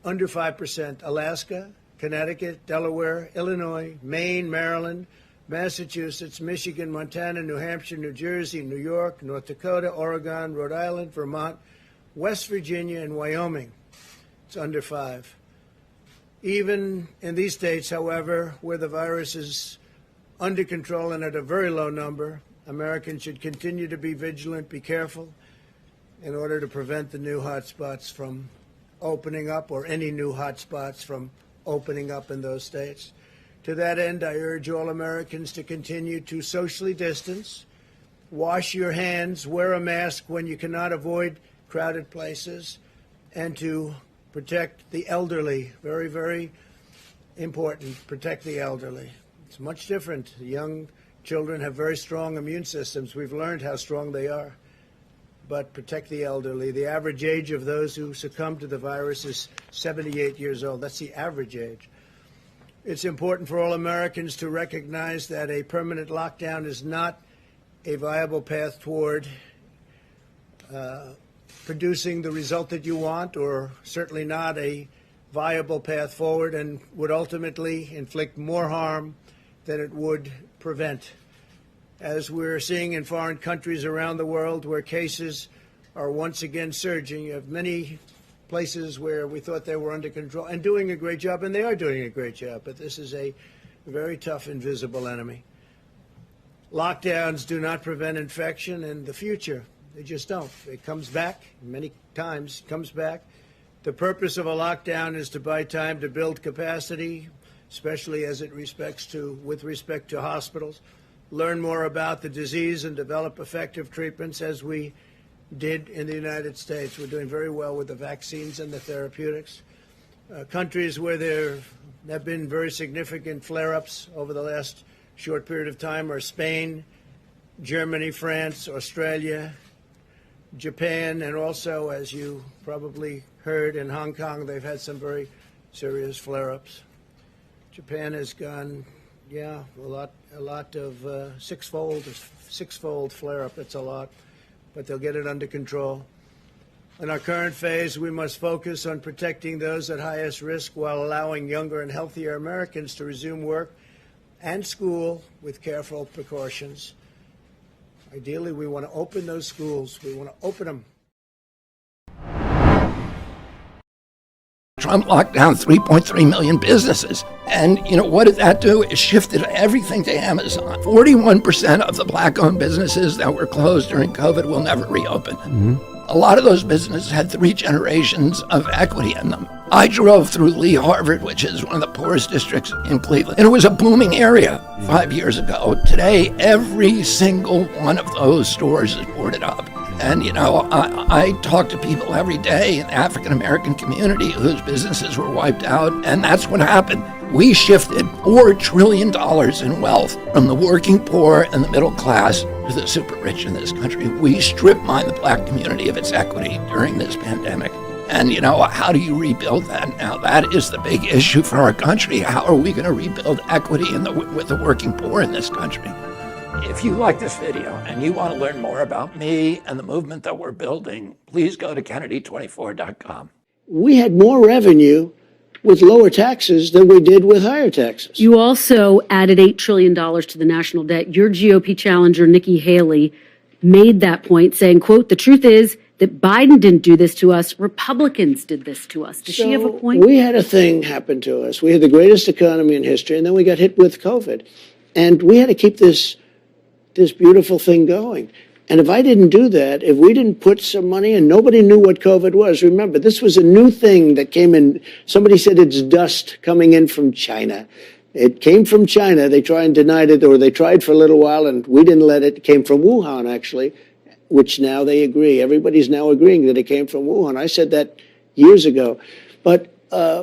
under 5%. Alaska, Connecticut, Delaware, Illinois, Maine, Maryland, Massachusetts, Michigan, Montana, New Hampshire, New Jersey, New York, North Dakota, Oregon, Rhode Island, Vermont, West Virginia, and Wyoming. It's under 5. Even in these states, however, where the virus is under control and at a very low number, Americans should continue to be vigilant, be careful, in order to prevent the new hotspots from opening up or any new hotspots from opening up in those states. To that end, I urge all Americans to continue to socially distance, wash your hands, wear a mask when you cannot avoid crowded places, and to protect the elderly. Very, very important, protect the elderly. It's much different. Young children have very strong immune systems. We've learned how strong they are. But protect the elderly. The average age of those who succumb to the virus is 78 years old. That's the average age. It's important for all Americans to recognize that a permanent lockdown is not a viable path toward producing the result that you want, or certainly not a viable path forward, and would ultimately inflict more harm than it would prevent. As we're seeing in foreign countries around the world where cases are once again surging, you have many places where we thought they were under control and doing a great job, and they are doing a great job, but this is a very tough, invisible enemy. Lockdowns do not prevent infection in the future. They just don't. It comes back, many times comes back. The purpose of a lockdown is to buy time to build capacity, especially as it with respect to hospitals, learn more about the disease and develop effective treatments as we did in the United States. We're doing very well with the vaccines and the therapeutics. Countries where there have been very significant flare-ups over the last short period of time are Spain, Germany, France, Australia, Japan, and also, as you probably heard, in Hong Kong, they've had some very serious flare-ups. Japan has gone, a lot of six-fold flare-up. It's a lot, but they'll get it under control. In our current phase, we must focus on protecting those at highest risk while allowing younger and healthier Americans to resume work and school with careful precautions. Ideally, we want to open those schools. We want to open them. Trump locked down 3.3 million businesses. And, what did that do? It shifted everything to Amazon. 41% of the black-owned businesses that were closed during COVID will never reopen. Mm-hmm. A lot of those businesses had 3 generations of equity in them. I drove through Lee Harvard, which is one of the poorest districts in Cleveland, and it was a booming area 5 years ago. Today, every single one of those stores is boarded up. And, I talk to people every day in the African-American community whose businesses were wiped out, and that's what happened. We shifted $4 trillion in wealth from the working poor and the middle class to the super rich in this country. We strip mined the black community of its equity during this pandemic. And, how do you rebuild that now? That is the big issue for our country. How are we going to rebuild equity with the working poor in this country? If you like this video and you want to learn more about me and the movement that we're building, please go to Kennedy24.com. We had more revenue with lower taxes than we did with higher taxes. You also added $8 trillion to the national debt. Your GOP challenger, Nikki Haley, made that point, saying, quote, "The truth is that Biden didn't do this to us. Republicans did this to us." Does she have a point? We had a thing happen to us. We had the greatest economy in history, and then we got hit with COVID. And we had to keep this beautiful thing going. And if I didn't do that, if we didn't put some money in, nobody knew what COVID was. Remember, this was a new thing that came in. Somebody said it's dust coming in from China. It came from China. They tried and denied it, or they tried for a little while, and we didn't let it. It came from Wuhan, actually, which now they agree. Everybody's now agreeing that it came from Wuhan. I said that years ago. But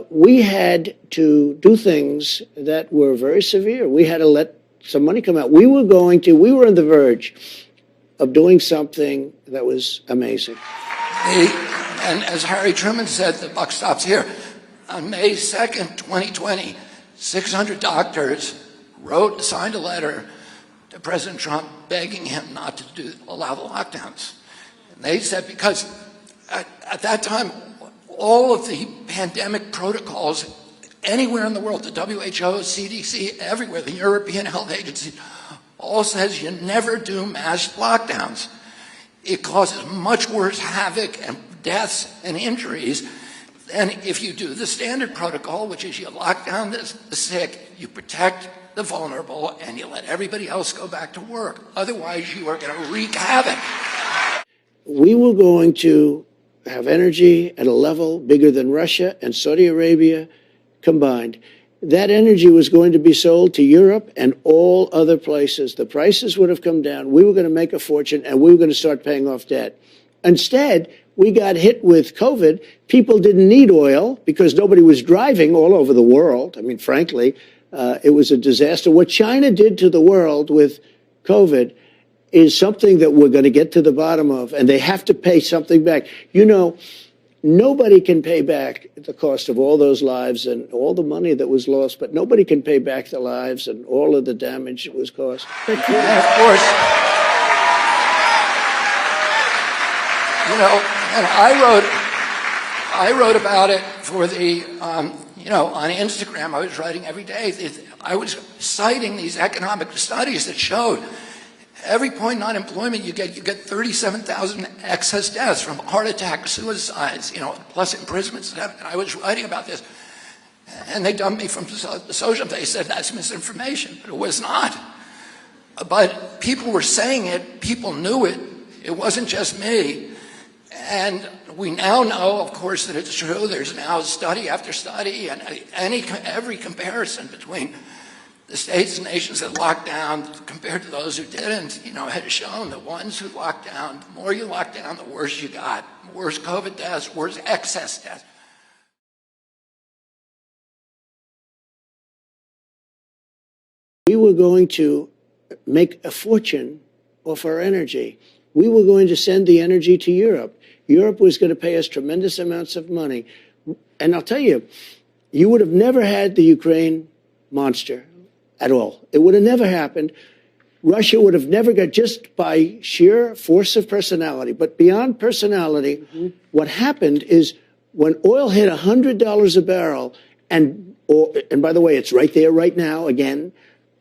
we had to do things that were very severe. We had to let some money come out. We were on the verge of doing something that was amazing. And as Harry Truman said, the buck stops here. On May 2nd, 2020, 600 doctors signed a letter to President Trump begging him not to allow the lockdowns. And they said because at that time, all of the pandemic protocols anywhere in the world, the WHO, CDC, everywhere, the European Health Agency, all says you never do mass lockdowns. It causes much worse havoc and deaths and injuries than if you do the standard protocol, which is you lock down the sick, you protect the vulnerable, and you let everybody else go back to work. Otherwise, you are going to wreak havoc. We were going to have energy at a level bigger than Russia and Saudi Arabia combined. That energy was going to be sold to Europe and all other places. The prices would have come down. We were going to make a fortune, and we were going to start paying off debt. Instead, we got hit with COVID. People didn't need oil because nobody was driving all over the world. I mean, frankly, it was a disaster. What China did to the world with COVID is something that we're going to get to the bottom of, and they have to pay something back. You know, nobody can pay back the cost of all those lives and all the money that was lost, but nobody can pay back the lives and all of the damage that was caused. And of course, you know, and I wrote about it for the, you know, on Instagram. I was writing every day. I was citing these economic studies that showed every point in unemployment you get 37,000 excess deaths from heart attacks, suicides, you know, plus imprisonments. And I was writing about this, and they dumped me from the social. They said that's misinformation, but it was not. But people were saying it. People knew it. It wasn't just me. And we now know, of course, that it's true. There's now study after study, and every comparison between the states and nations that locked down compared to those who didn't, you know, has shown the ones who locked down, the more you locked down, the worse you got. Worse COVID deaths, worse excess deaths. We were going to make a fortune off our energy. We were going to send the energy to Europe. Europe was going to pay us tremendous amounts of money. And I'll tell you, you would have never had the Ukraine monster at all. It would have never happened. Russia would have never got, just by sheer force of personality. But beyond personality, what happened is when oil hit $100 a barrel, and by the way, it's right there right now again,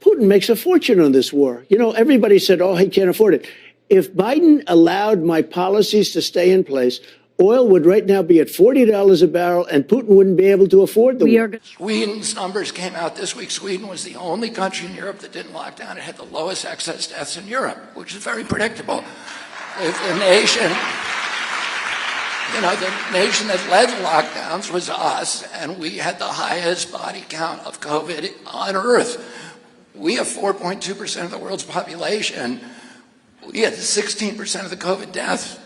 Putin makes a fortune on this war. You know, everybody said, oh, he can't afford it. If Biden allowed my policies to stay in place, oil would right now be at $40 a barrel, and Putin wouldn't be able to afford the war. Sweden's numbers came out this week. Sweden was the only country in Europe that didn't lock down. It had the lowest excess deaths in Europe, which is very predictable. The nation, you know, the nation that led lockdowns was us, and we had the highest body count of COVID on Earth. We have 4.2% of the world's population. We had 16% of the COVID deaths.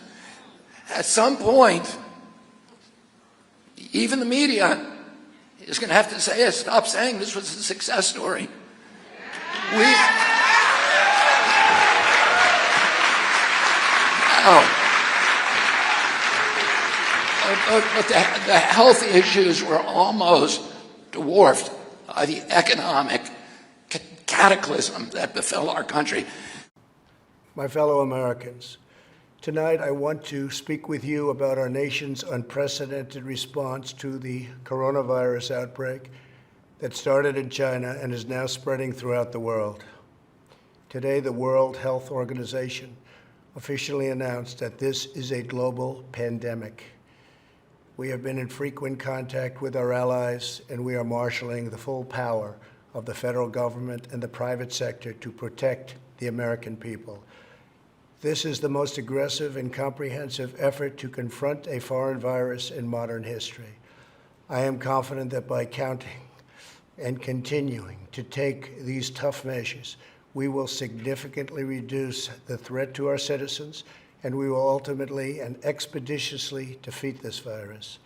At some point, even the media is going to have to say, stop saying this was a success story. But the health issues were almost dwarfed by the economic cataclysm that befell our country. My fellow Americans, tonight I want to speak with you about our nation's unprecedented response to the coronavirus outbreak that started in China and is now spreading throughout the world. Today, the World Health Organization officially announced that this is a global pandemic. We have been in frequent contact with our allies, and we are marshaling the full power of the federal government and the private sector to protect the American people. This is the most aggressive and comprehensive effort to confront a foreign virus in modern history. I am confident that by counting and continuing to take these tough measures, we will significantly reduce the threat to our citizens, and we will ultimately and expeditiously defeat this virus.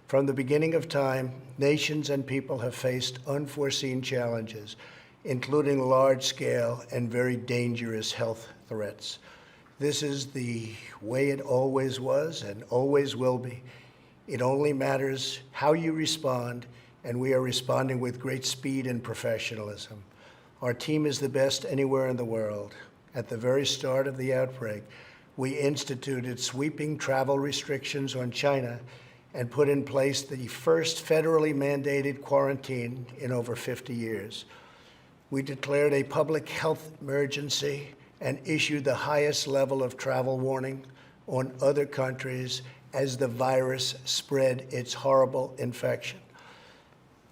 From the beginning of time, nations and people have faced unforeseen challenges, including large-scale and very dangerous health threats. This is the way it always was and always will be. It only matters how you respond, and we are responding with great speed and professionalism. Our team is the best anywhere in the world. At the very start of the outbreak, we instituted sweeping travel restrictions on China and put in place the first federally mandated quarantine in over 50 years. We declared a public health emergency and issued the highest level of travel warning on other countries as the virus spread its horrible infection.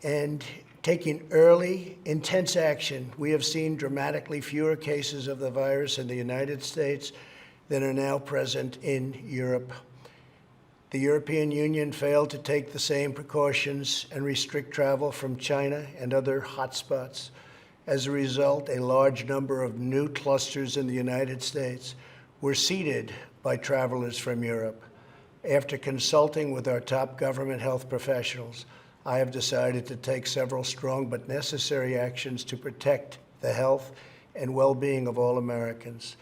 And taking early, intense action, we have seen dramatically fewer cases of the virus in the United States than are now present in Europe. The European Union failed to take the same precautions and restrict travel from China and other hotspots. As a result, a large number of new clusters in the United States were seeded by travelers from Europe. After consulting with our top government health professionals, I have decided to take several strong but necessary actions to protect the health and well-being of all Americans.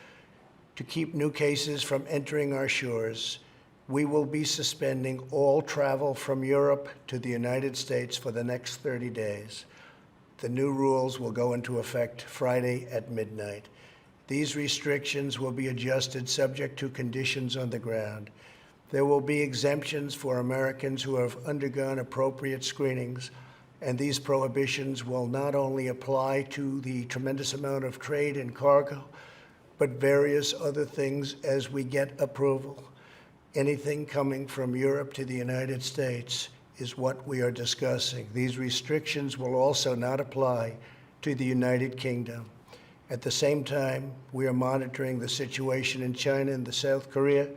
To keep new cases from entering our shores, we will be suspending all travel from Europe to the United States for the next 30 days. The new rules will go into effect Friday at midnight. These restrictions will be adjusted subject to conditions on the ground. There will be exemptions for Americans who have undergone appropriate screenings, and these prohibitions will not only apply to the tremendous amount of trade and cargo, but various other things as we get approval. Anything coming from Europe to the United States is what we are discussing. These restrictions will also not apply to the United Kingdom. At the same time, we are monitoring the situation in China and South Korea,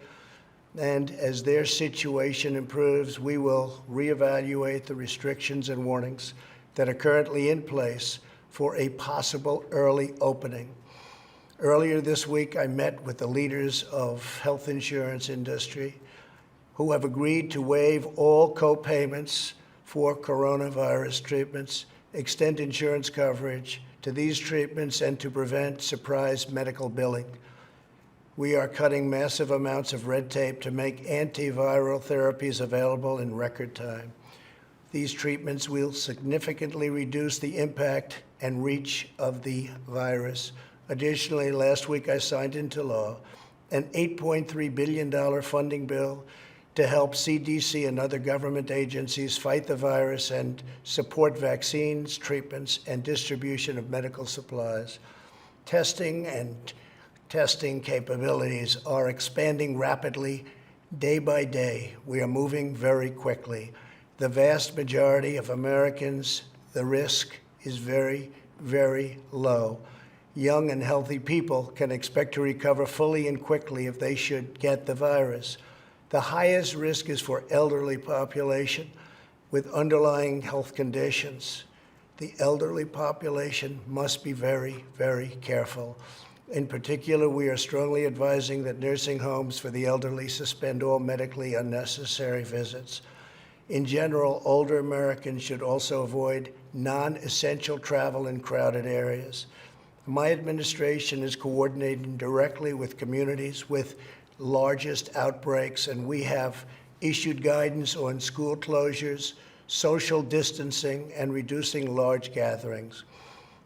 and as their situation improves, we will reevaluate the restrictions and warnings that are currently in place for a possible early opening. Earlier this week, I met with the leaders of health insurance industry who have agreed to waive all co-payments for coronavirus treatments, extend insurance coverage to these treatments, and to prevent surprise medical billing. We are cutting massive amounts of red tape to make antiviral therapies available in record time. These treatments will significantly reduce the impact and reach of the virus. Additionally, last week I signed into law an $8.3 billion funding bill to help CDC and other government agencies fight the virus and support vaccines, treatments, and distribution of medical supplies. Testing capabilities are expanding rapidly day by day. We are moving very quickly. The vast majority of Americans, the risk is very, very low. Young and healthy people can expect to recover fully and quickly if they should get the virus. The highest risk is for elderly population with underlying health conditions. The elderly population must be very, very careful. In particular, we are strongly advising that nursing homes for the elderly suspend all medically unnecessary visits. In general, older Americans should also avoid non-essential travel in crowded areas. My administration is coordinating directly with communities with largest outbreaks, and we have issued guidance on school closures, social distancing, and reducing large gatherings.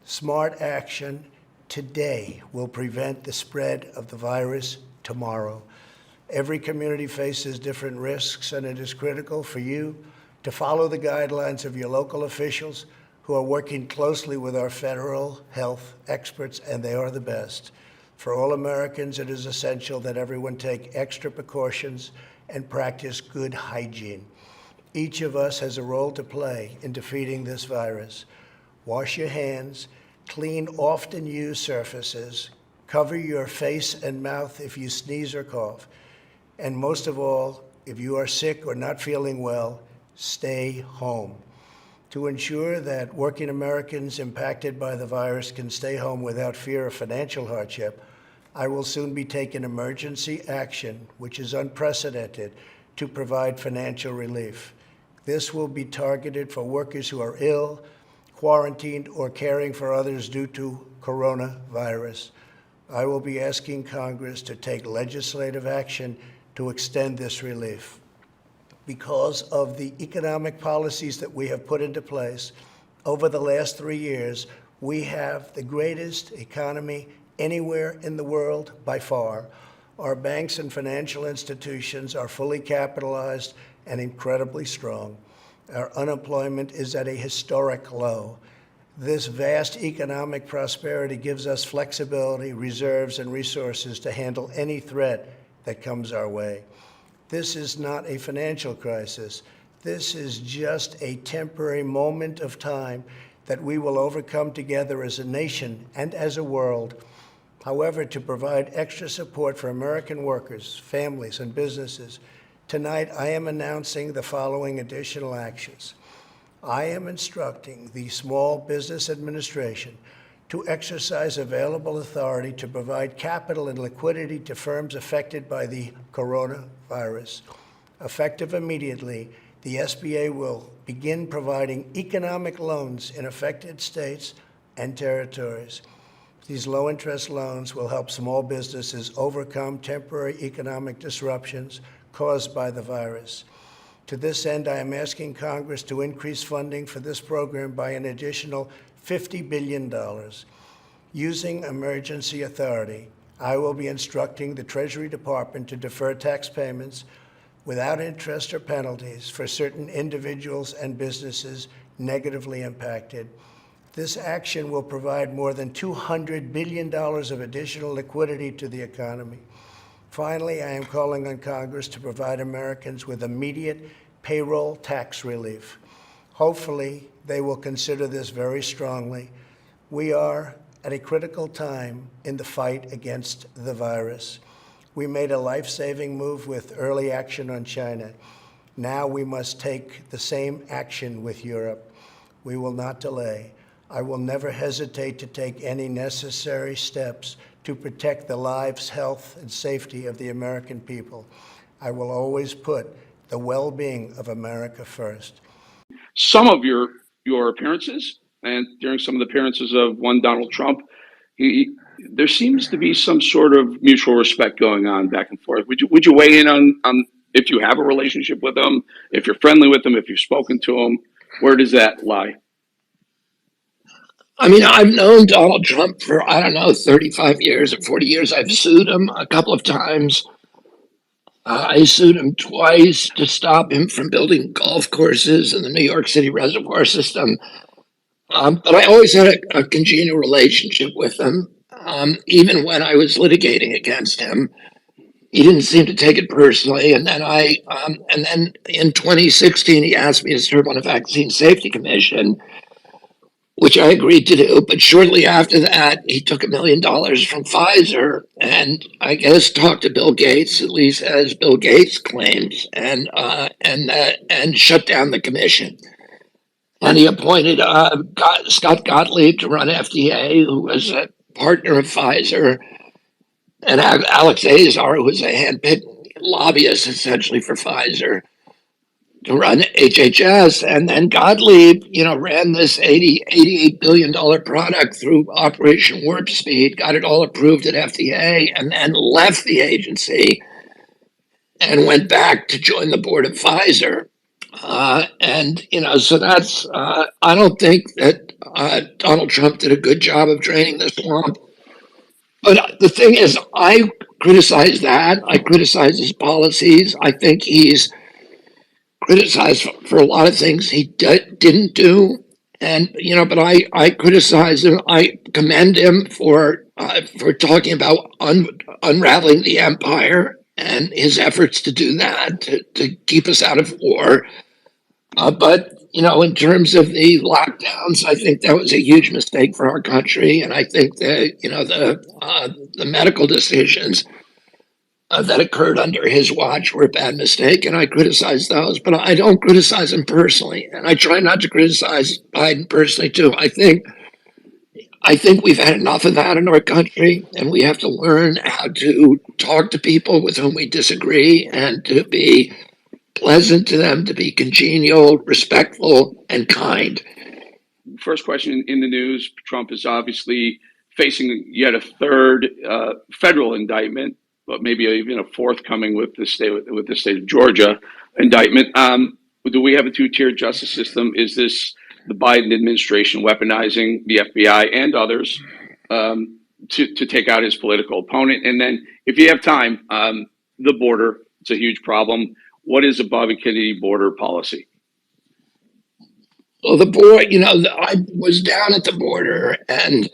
Smart action today will prevent the spread of the virus tomorrow. Every community faces different risks, and it is critical for you to follow the guidelines of your local officials who are working closely with our federal health experts, and they are the best. For all Americans, it is essential that everyone take extra precautions and practice good hygiene. Each of us has a role to play in defeating this virus. Wash your hands, clean often used surfaces, cover your face and mouth if you sneeze or cough, and most of all, if you are sick or not feeling well, stay home. To ensure that working Americans impacted by the virus can stay home without fear of financial hardship, I will soon be taking emergency action, which is unprecedented, to provide financial relief. This will be targeted for workers who are ill, quarantined, or caring for others due to coronavirus. I will be asking Congress to take legislative action to extend this relief. Because of the economic policies that we have put into place over the last 3 years, we have the greatest economy anywhere in the world by far. Our banks and financial institutions are fully capitalized and incredibly strong. Our unemployment is at a historic low. This vast economic prosperity gives us flexibility, reserves, and resources to handle any threat that comes our way. This is not a financial crisis. This is just a temporary moment of time that we will overcome together as a nation and as a world. However, to provide extra support for American workers, families, and businesses, Tonight, I am announcing the following additional actions. I am instructing the Small Business Administration to exercise available authority to provide capital and liquidity to firms affected by the coronavirus. Effective immediately, the SBA will begin providing economic loans in affected states and territories. These low-interest loans will help small businesses overcome temporary economic disruptions caused by the virus. To this end, I am asking Congress to increase funding for this program by an additional $50 billion. Using emergency authority, I will be instructing the Treasury Department to defer tax payments without interest or penalties for certain individuals and businesses negatively impacted. This action will provide more than $200 billion of additional liquidity to the economy. Finally, I am calling on Congress to provide Americans with immediate payroll tax relief. Hopefully, they will consider this very strongly. We are at a critical time in the fight against the virus. We made a life-saving move with early action on China. Now we must take the same action with Europe. We will not delay. I will never hesitate to take any necessary steps to protect the lives, health, and safety of the American people. I will always put the well-being of America first. Some of your appearances, and during some of the appearances of one Donald Trump, there seems to be some sort of mutual respect going on back and forth. Would you weigh in on if you have a relationship with him, if you're friendly with him, if you've spoken to him? Where does that lie? I mean, I've known Donald Trump for, 35 years or 40 years. I've sued him a couple of times. I sued him twice to stop him from building golf courses in the New York City reservoir system. But I always had a congenial relationship with him. Even when I was litigating against him, he didn't seem to take it personally. And then and then in 2016, he asked me to serve on a vaccine safety commission, which I agreed to do. But shortly after that, he took $1 million from Pfizer and I guess talked to Bill Gates, at least as Bill Gates claims, and shut down the commission. And he appointed Scott Gottlieb to run FDA, who was a partner of Pfizer, and Alex Azar, who was a handpicked lobbyist essentially for Pfizer, to run HHS. And then Gottlieb, ran this $88 billion product through Operation Warp Speed, got it all approved at FDA, and then left the agency and went back to join the board of Pfizer. So that's, I don't think that Donald Trump did a good job of draining the swamp. But the thing is, I criticize that. I criticize his policies. I think he's criticized for a lot of things he didn't do. And, but I criticize him. I commend him for talking about unraveling the empire and his efforts to do that, to keep us out of war. But in terms of the lockdowns, I think that was a huge mistake for our country. And I think that, the medical decisions that occurred under his watch were a bad mistake. And I criticize those, but I don't criticize him personally. And I try not to criticize Biden personally, too. I think we've had enough of that in our country, and we have to learn how to talk to people with whom we disagree and to be pleasant to them, to be congenial, respectful, and kind. First question in the news, Trump is obviously facing yet a third federal indictment, but maybe even a fourth coming with the state of Georgia indictment. Do we have a two-tiered justice system? Is this the Biden administration weaponizing the FBI and others to take out his political opponent? And then, if you have time, the border, it's a huge problem. What is the Bobby Kennedy border policy? Well, the border, I was down at the border, and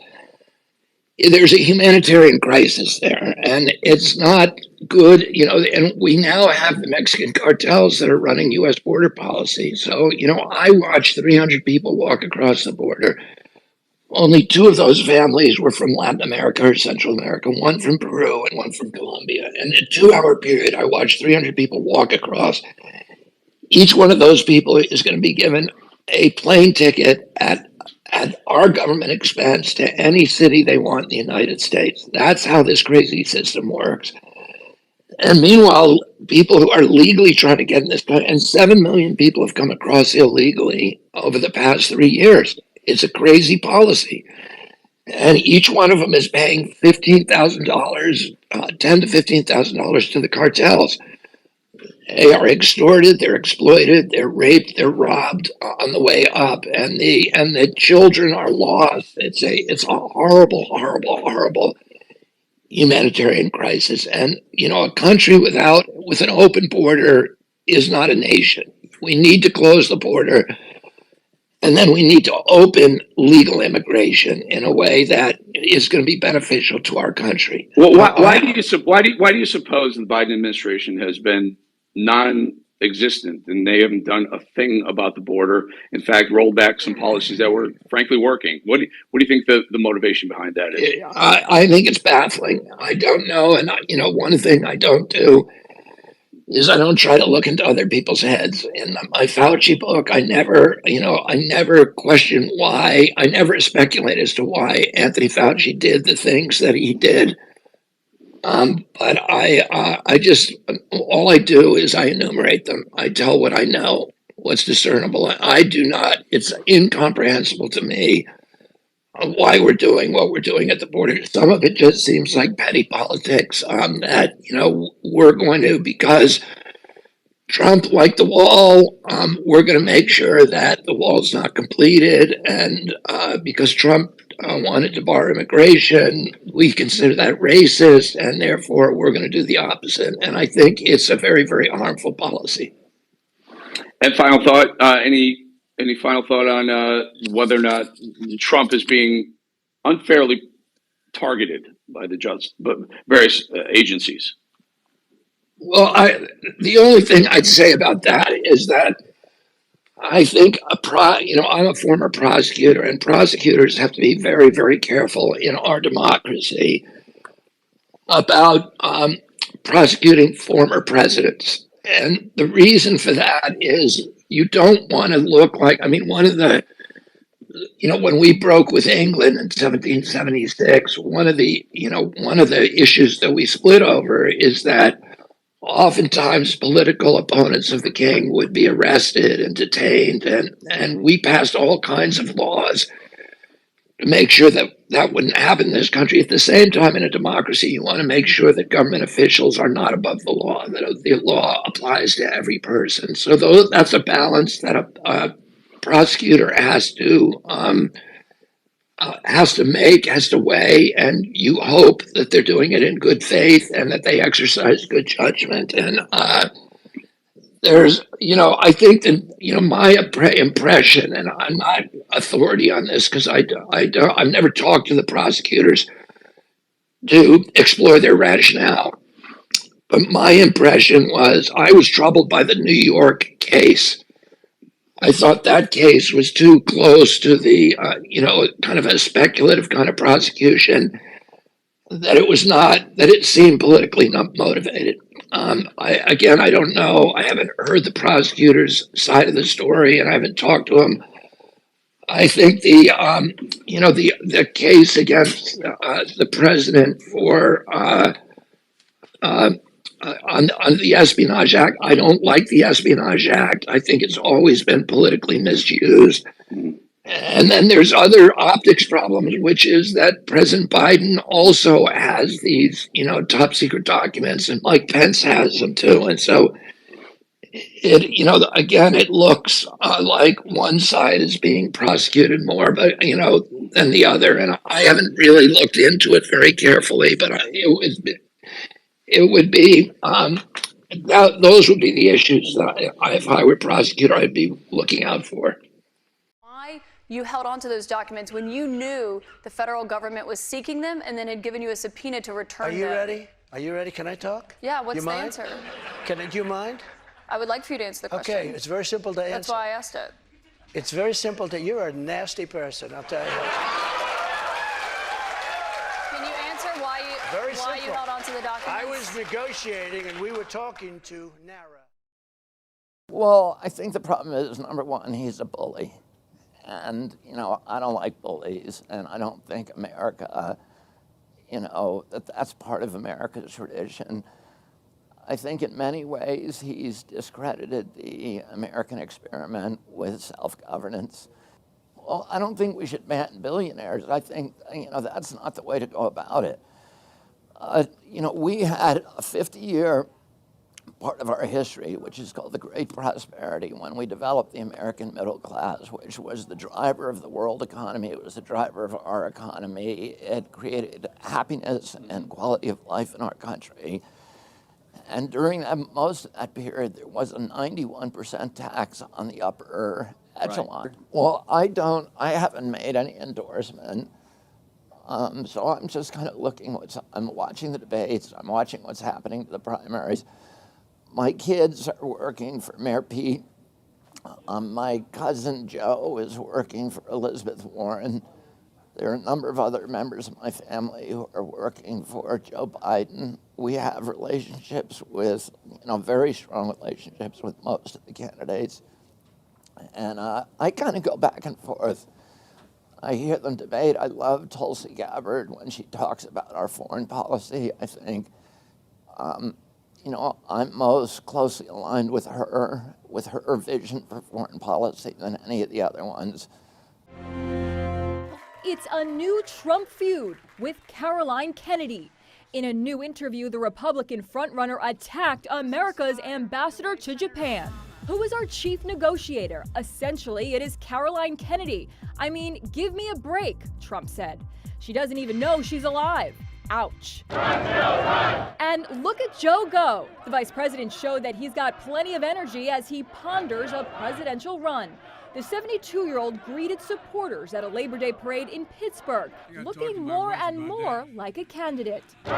there's a humanitarian crisis there, and it's not good, and we now have the Mexican cartels that are running U.S. border policy. So, I watched 300 people walk across the border only 2 of those families were from Latin America or Central America, one from Peru and one from Colombia. And in a 2-hour period, I watched 300 people walk across. Each one of those people is going to be given a plane ticket at our government expense to any city they want in the United States. That's how this crazy system works. And meanwhile, people who are legally trying to get in this country, and 7 million people have come across illegally over the past 3 years. It's a crazy policy. And each one of them is paying $15,000, $10,000 to $15,000 to the cartels. They are extorted, they're exploited, they're raped, they're robbed on the way up, and the children are lost. It's a horrible, horrible, horrible humanitarian crisis. And a country with an open border is not a nation. We need to close the border, and then we need to open legal immigration in a way that is going to be beneficial to our country. Well, why do you suppose the Biden administration has been non-existent and they haven't done a thing about the border? In fact, rolled back some policies that were frankly working. What do you think the motivation behind that is? I think it's baffling. I don't know, and one thing I don't do is I don't try to look into other people's heads. In my Fauci book, I never question why. I never speculate as to why Anthony Fauci did the things that he did. But I just, all I do is I enumerate them. I tell what I know, what's discernible. I do not, it's incomprehensible to me why we're doing what we're doing at the border. Some of it just seems like petty politics, that, we're going to, because Trump liked the wall, we're going to make sure that the wall's not completed. And because Trump wanted to bar immigration, we consider that racist, and therefore we're going to do the opposite. And I think it's a very, very harmful policy. And final thought, any final thought on whether or not Trump is being unfairly targeted by but various agencies? Well, the only thing I'd say about that is that I think I'm a former prosecutor, and prosecutors have to be very, very careful in our democracy about prosecuting former presidents. And the reason for that is you don't want to look like, one of the, when we broke with England in 1776, one of the issues that we split over is that oftentimes political opponents of the king would be arrested and detained, and we passed all kinds of laws to make sure that that wouldn't happen in this country. At the same time, in a democracy, you want to make sure that government officials are not above the law, that the law applies to every person. So that's a balance that a prosecutor has to weigh, and you hope that they're doing it in good faith and that they exercise good judgment. And there's, I think that, my impression, and I'm not authority on this because I've never talked to the prosecutors to explore their rationale. But my impression was I was troubled by the New York case. I thought that case was too close to the, kind of a speculative kind of prosecution, that it seemed politically not motivated. I don't know. I haven't heard the prosecutor's side of the story, and I haven't talked to them. I think the case against the president for on the Espionage Act, I don't like the Espionage Act. I think it's always been politically misused. And then there's other optics problems, which is that President Biden also has these, top secret documents, and Mike Pence has them too. And so it looks like one side is being prosecuted more, than the other. And I haven't really looked into it very carefully, but it would be those would be the issues that if I were prosecutor, I'd be looking out for. Why you held on to those documents when you knew the federal government was seeking them and then had given you a subpoena to return them? Are you ready? Are you ready? Can I talk? Yeah, what's you the mind? answer? Do you mind? I would like for you to answer the question. Okay, it's very simple to answer. That's why I asked it. It's very simple you're a nasty person, I'll tell you. why Very you simple. held on to the documents? I was negotiating, and we were talking to Nara. Well, I think the problem is, number one, he's a bully. And, I don't like bullies, and I don't think America, that's part of America's tradition. I think in many ways he's discredited the American experiment with self-governance. Well, I don't think we should ban billionaires. I think, that's not the way to go about it. We had a 50-year part of our history, which is called the Great Prosperity, when we developed the American middle class, which was the driver of the world economy. It was the driver of our economy. It created happiness and quality of life in our country. And during most of that period, there was a 91% tax on the upper echelon. Right. Well, I haven't made any endorsement. So I'm just kind of I'm watching the debates, I'm watching what's happening to the primaries. My kids are working for Mayor Pete. My cousin Joe is working for Elizabeth Warren. There are a number of other members of my family who are working for Joe Biden. We have relationships with, very strong relationships with most of the candidates. And I kind of go back and forth. I hear them debate. I love Tulsi Gabbard when she talks about our foreign policy. I think, I'm most closely aligned with her vision for foreign policy than any of the other ones. It's a new Trump feud with Caroline Kennedy. In a new interview, the Republican frontrunner attacked America's ambassador to Japan. Who is our chief negotiator? Essentially, it is Caroline Kennedy. I mean, give me a break, Trump said. She doesn't even know she's alive. Ouch. And look at Joe go. The vice president showed that he's got plenty of energy as he ponders a presidential run. The 72-year-old greeted supporters at a Labor Day parade in Pittsburgh, looking more and more like a candidate. You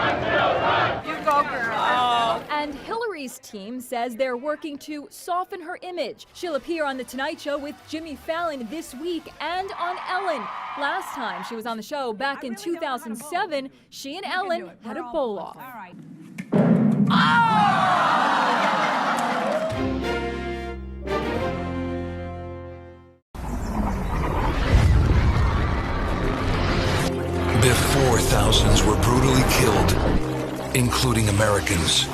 go, girl. And Hillary's team says they're working to soften her image. She'll appear on The Tonight Show with Jimmy Fallon this week and on Ellen. Last time she was on the show back in 2007, she and Ellen had a bowl-off. All right. Before thousands were brutally killed, including Americans.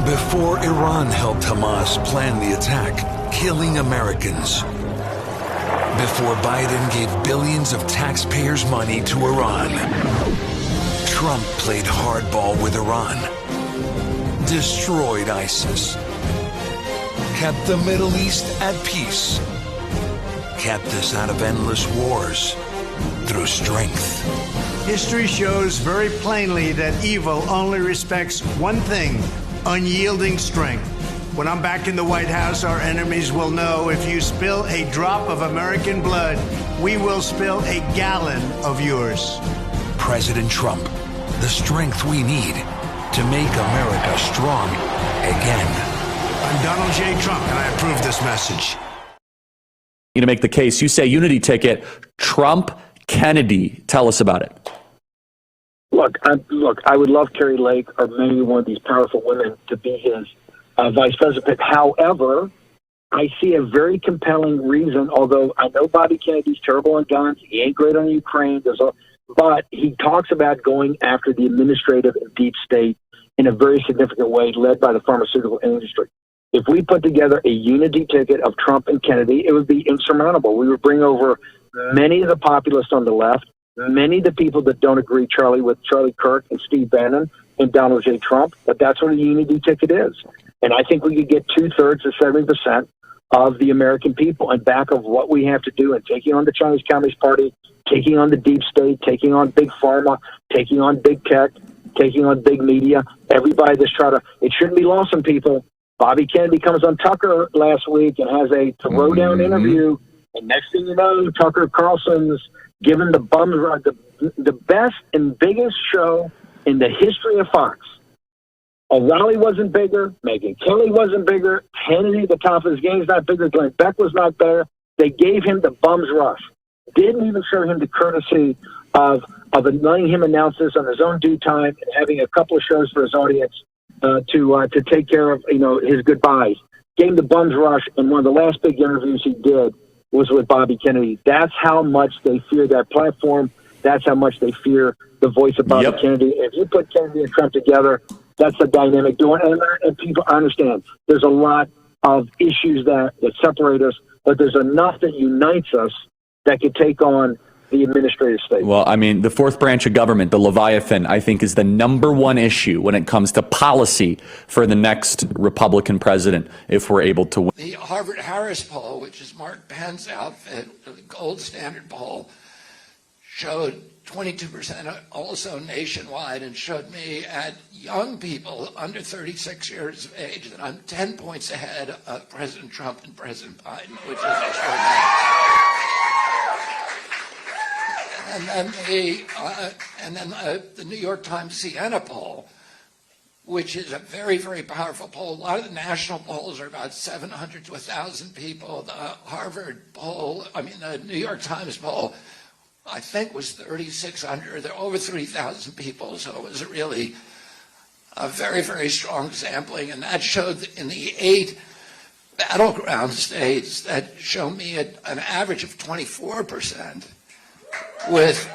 Before Iran helped Hamas plan the attack, killing Americans. Before Biden gave billions of taxpayers' money to Iran. Trump played hardball with Iran. Destroyed ISIS. Kept the Middle East at peace. Kept us out of endless wars. Through strength. History shows very plainly that evil only respects one thing: unyielding strength. When I'm back in the White House, our enemies will know if you spill a drop of American blood, we will spill a gallon of yours. President Trump, the strength we need to make America strong again. I'm Donald J. Trump, and I approve this message. To make the case, you say unity ticket, Trump, Kennedy. Tell us about it. Look, I would love Carrie Lake or maybe one of these powerful women to be his vice president. However, I see a very compelling reason, although I know Bobby Kennedy's terrible on guns, he ain't great on Ukraine, but he talks about going after the administrative and deep state in a very significant way, led by the pharmaceutical industry. If we put together a unity ticket of Trump and Kennedy, it would be insurmountable. We would bring over many of the populists on the left, many of the people that don't agree, with Charlie Kirk and Steve Bannon and Donald J. Trump, but that's what a unity ticket is. And I think we could get 2/3 to 70% of the American people on back of what we have to do in taking on the Chinese Communist Party, taking on the deep state, taking on big pharma, taking on big tech, taking on big media. Everybody that's it shouldn't be lost on people. Bobby Kennedy comes on Tucker last week and has a throwdown interview. And next thing you know, Tucker Carlson's given the bums the best and biggest show in the history of Fox. O'Reilly wasn't bigger. Megyn Kelly wasn't bigger. Hannity at the top of his game is not bigger. Glenn Beck was not better. They gave him the bum's rush. Didn't even show him the courtesy of of letting him announce this on his own due time and having a couple of shows for his audience to take care of, his goodbyes. Gave him the bum's rush, and one of the last big interviews he did was with Bobby Kennedy. That's how much they fear that platform. That's how much they fear the voice of Bobby Kennedy. If you put Kennedy and Trump together, that's the dynamic doing. And people understand there's a lot of issues that separate us, but there's enough that unites us that could take on the administrative state. Well, I mean, the fourth branch of government, the Leviathan, I think is the number one issue when it comes to policy for the next Republican president, if we're able to win. The Harvard-Harris poll, which is Mark Penn's outfit, the gold standard poll, showed 22% also nationwide, and showed me at young people under 36 years of age that I'm 10 points ahead of President Trump and President Biden, which is extraordinary. And then the New York Times Siena poll, which is a very, very powerful poll. A lot of the national polls are about 700 to 1,000 people. The Harvard poll, the New York Times poll, I think was 3,600. There are over 3,000 people, so it was really a very, very strong sampling. And that showed that in the 8 battleground states that show me an average of 24%. With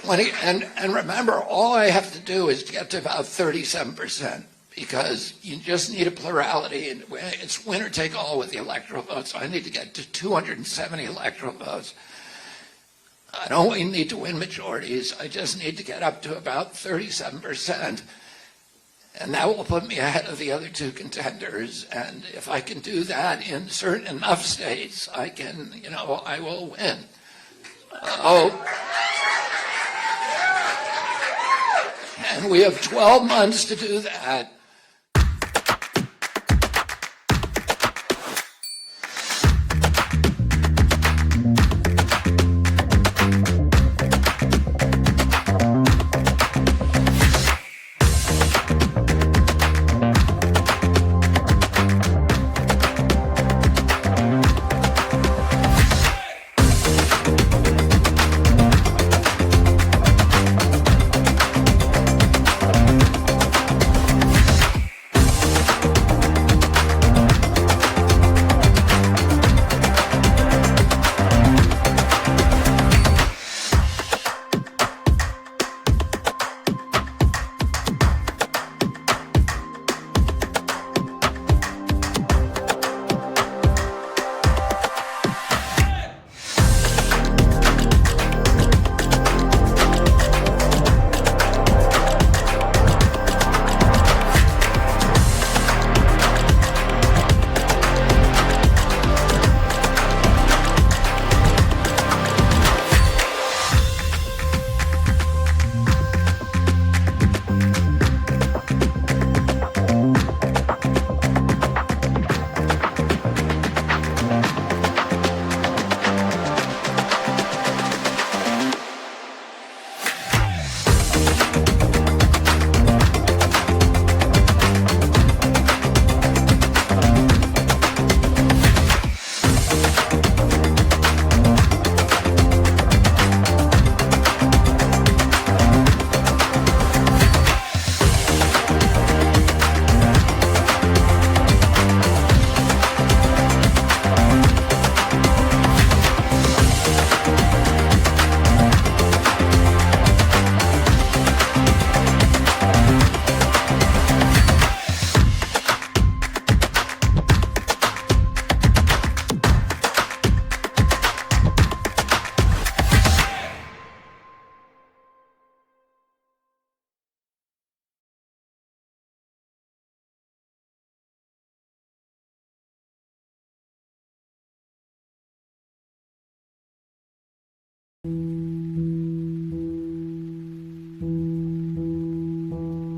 20, and remember, all I have to do is get to about 37%, because you just need a plurality, and it's winner take all with the electoral votes. So I need to get to 270 electoral votes. I don't even need to win majorities. I just need to get up to about 37%, and that will put me ahead of the other two contenders. And if I can do that in certain enough states, I can, I will win. And we have 12 months to do that.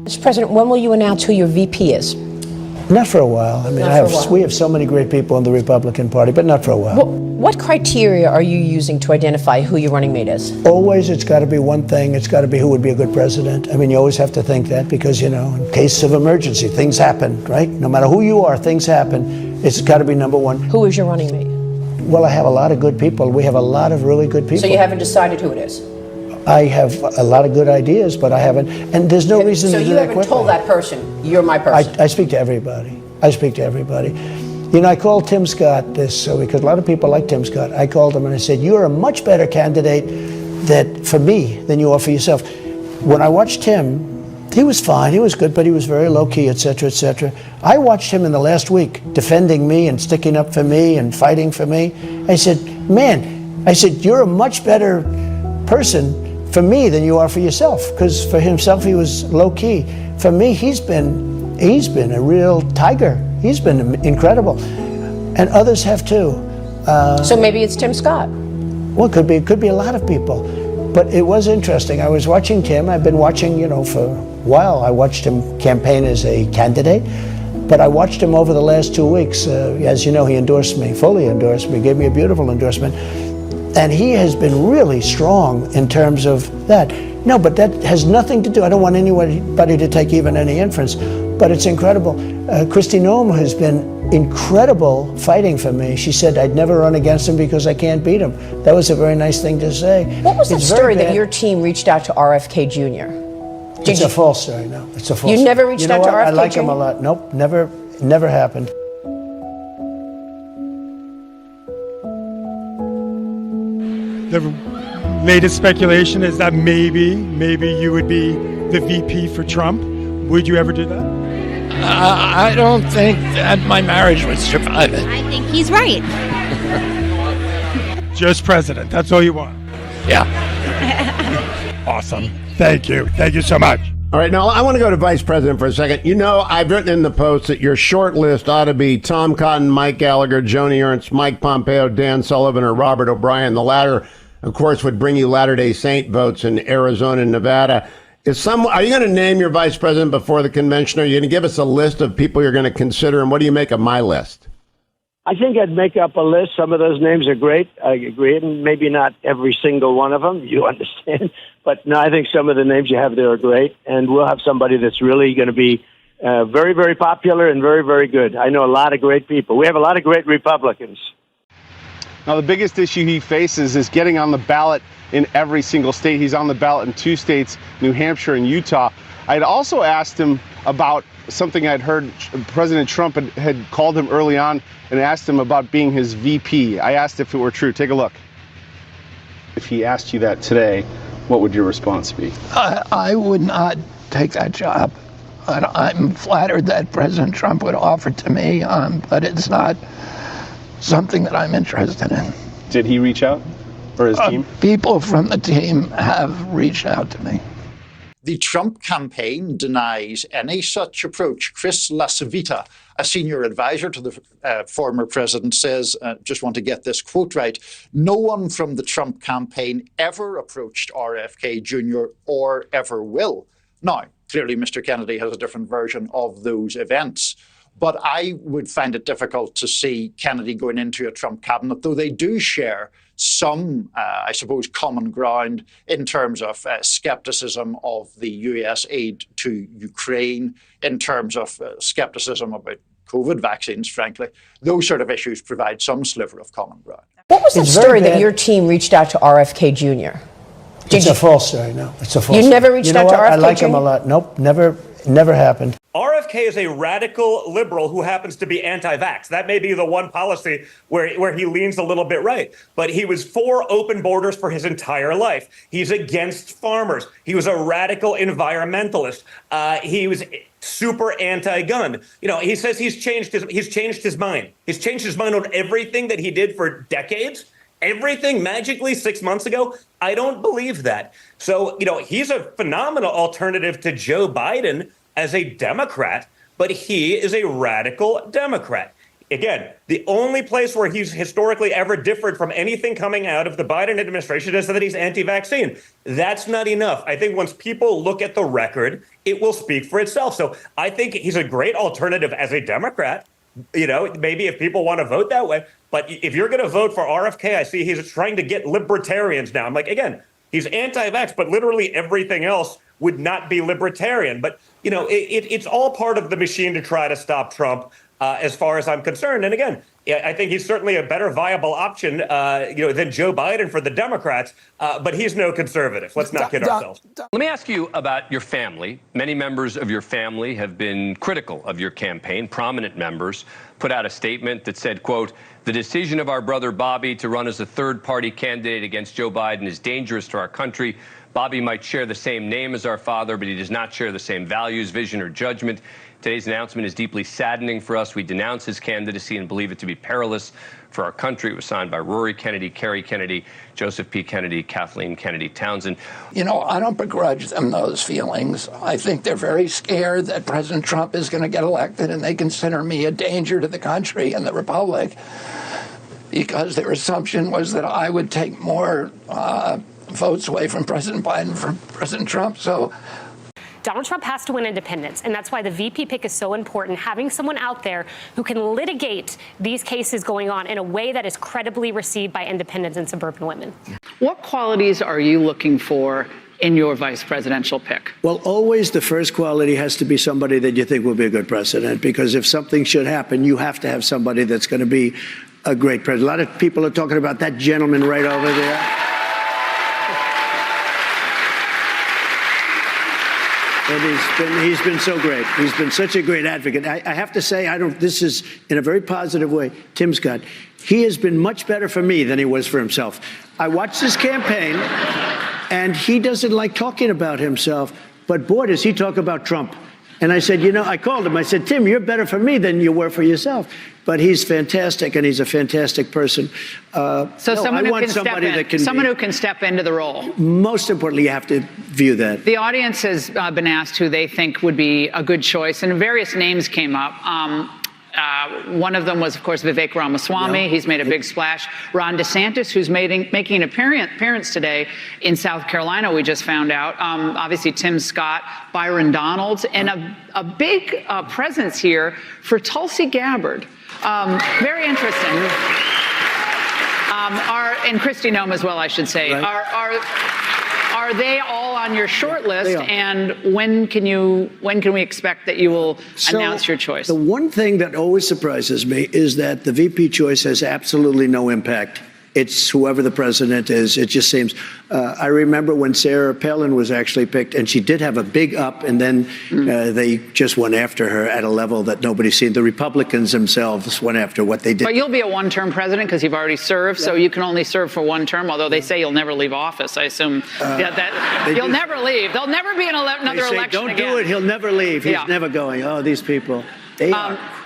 Mr. President, when will you announce who your VP is? Not for a while. We have so many great people in the Republican Party, but not for a while. What criteria are you using to identify who your running mate is? Always, it's got to be one thing. It's got to be who would be a good president. You always have to think that because, in case of emergency, things happen, right? No matter who you are, things happen. It's got to be number one. Who is your running mate? Well, I have a lot of good people. We have a lot of really good people. So you haven't decided who it is? I have a lot of good ideas, but I haven't, and there's no reason So to do you that haven't quickly. told that person, you're my person. I speak to everybody. I speak to everybody. You know, I called Tim Scott this because a lot of people like Tim Scott. I called him and I said, "You're a much better candidate for me than you are for yourself." When I watched him, he was fine, he was good, but he was very low key, et cetera, et cetera. I watched him in the last week defending me and sticking up for me and fighting for me. I said, "Man," I said, "you're a much better person for me than you are for yourself," because for himself he was low key. For me, he's been a real tiger. He's been incredible, and others have too. So maybe it's Tim Scott. Well, it could be a lot of people, but it was interesting. I was watching Tim. I've been watching, for a while. I watched him campaign as a candidate, but I watched him over the last 2 weeks. As you know, he endorsed me, fully endorsed me, gave me a beautiful endorsement. And he has been really strong in terms of that. No, but that has nothing to do, I don't want anybody to take even any inference, but it's incredible. Kristi Noem has been incredible fighting for me. She said I'd never run against him because I can't beat him. That was a very nice thing to say. What was the It's story very that bad. your team reached out to RFK Jr.? It's a false story, no. It's a false You story. never reached out to what? I RFK like him Jr.? a lot. Nope, never happened. The latest speculation is that maybe you would be the VP for Trump. Would you ever do that? I don't think that my marriage would survive it. I think he's right. Just president. That's all you want. Yeah. Awesome. Thank you. Thank you so much. All right, now I want to go to Vice President for a second. You know, I've written in the post that your short list ought to be Tom Cotton, Mike Gallagher, Joni Ernst, Mike Pompeo, Dan Sullivan, or Robert O'Brien. The latter, of course, would bring you Latter-day Saint votes in Arizona and Nevada. Are you going to name your vice president before the convention? Are you going to give us a list of people you're going to consider? And what do you make of my list? I think I'd make up a list. Some of those names are great. I agree. And maybe not every single one of them. You understand. But no, I think some of the names you have there are great. And we'll have somebody that's really going to be very, very popular and very, very good. I know a lot of great people. We have a lot of great Republicans. Now, the biggest issue he faces is getting on the ballot in every single state. He's on the ballot in 2 states, New Hampshire and Utah. I'd also asked him about something I'd heard President Trump had called him early on and asked him about being his VP. I asked if it were true. Take a look. If he asked you that today, what would your response be? I would not take that job. I'm flattered that President Trump would offer it to me, but it's not something that I'm interested in. Did he reach out, or his team? People from the team have reached out to me. The Trump campaign denies any such approach. Chris LaCivita, a senior advisor to the former president, says, just want to get this quote right, no one from the Trump campaign ever approached RFK Jr. or ever will. Now, clearly Mr. Kennedy has a different version of those events. But I would find it difficult to see Kennedy going into a Trump cabinet, though they do share some, I suppose, common ground in terms of skepticism of the U.S. aid to Ukraine, in terms of skepticism about COVID vaccines, frankly. Those sort of issues provide some sliver of common ground. What was the story that your team reached out to RFK Jr.? It's a false story, no. It's a false You story. never reached out to RFK I like Jr.? him a lot. Nope, never happened. RFK is a radical liberal who happens to be anti-vax. That may be the one policy where he leans a little bit right. But he was for open borders for his entire life. He's against farmers. He was a radical environmentalist. He was super anti-gun. You know, he says he's changed his mind. He's changed his mind on everything that he did for decades. Everything magically 6 months ago. I don't believe that. So, you know, he's a phenomenal alternative to Joe Biden as a Democrat, but he is a radical Democrat. Again, the only place where he's historically ever differed from anything coming out of the Biden administration is that he's anti-vaccine. That's not enough. I think once people look at the record, it will speak for itself. So I think he's a great alternative as a Democrat. You know, maybe if people want to vote that way. But if you're going to vote for RFK, I see he's trying to get libertarians now. I'm like, again, he's anti-vax, but literally everything else would not be libertarian. But, you know, it's all part of the machine to try to stop Trump, as far as I'm concerned. And again, Yeah, I think he's certainly a better viable option, than Joe Biden for the Democrats, but he's no conservative. Let's not kid ourselves. Let me ask you about your family. Many members of your family have been critical of your campaign. Prominent members put out a statement that said, quote, "The decision of our brother Bobby to run as a third-party candidate against Joe Biden is dangerous to our country. Bobby might share the same name as our father, but he does not share the same values, vision, or judgment. Today's announcement is deeply saddening for us. We denounce his candidacy and believe it to be perilous for our country." It was signed by Rory Kennedy, Kerry Kennedy, Joseph P. Kennedy, Kathleen Kennedy Townsend. I don't begrudge them those feelings. I think they're very scared that President Trump is going to get elected, and they consider me a danger to the country and the republic because their assumption was that I would take more votes away from President Biden from President Trump. So Donald Trump has to win independence, and that's why the VP pick is so important. Having someone out there who can litigate these cases going on in a way that is credibly received by independents and suburban women. What qualities are you looking for in your vice presidential pick? Well, always the first quality has to be somebody that you think will be a good president, because if something should happen, you have to have somebody that's going to be a great president. A lot of people are talking about that gentleman right over there. And he's been so great. He's been such a great advocate. I have to say, this is in a very positive way, Tim Scott. He has been much better for me than he was for himself. I watched his campaign, and he doesn't like talking about himself, but boy, does he talk about Trump. And I said, I called him. I said, Tim, you're better for me than you were for yourself. But he's fantastic, and he's a fantastic person. Someone who can step into the role. Most importantly, you have to view that. The audience has been asked who they think would be a good choice, and various names came up. One of them was, of course, Vivek Ramaswamy. He's made a big splash. Ron DeSantis, who's making an appearance today in South Carolina, we just found out. Obviously, Tim Scott, Byron Donalds, and a big presence here for Tulsi Gabbard. Very interesting. And Kristi Noem as well, I should say. Right. Are they all on your short list? And when can we expect that you will announce your choice? The one thing that always surprises me is that the VP choice has absolutely no impact. It's whoever the president is. It just seems. I remember when Sarah Palin was actually picked, and she did have a big up, and then they just went after her at a level that nobody's seen. The Republicans themselves went after what they did. But you'll be a one-term president because you've already served, so you can only serve for one term, although they say you'll never leave office. I assume that you'll never leave. There'll never be another election don't again. Do it. He'll never leave. He's never going. Oh, these people.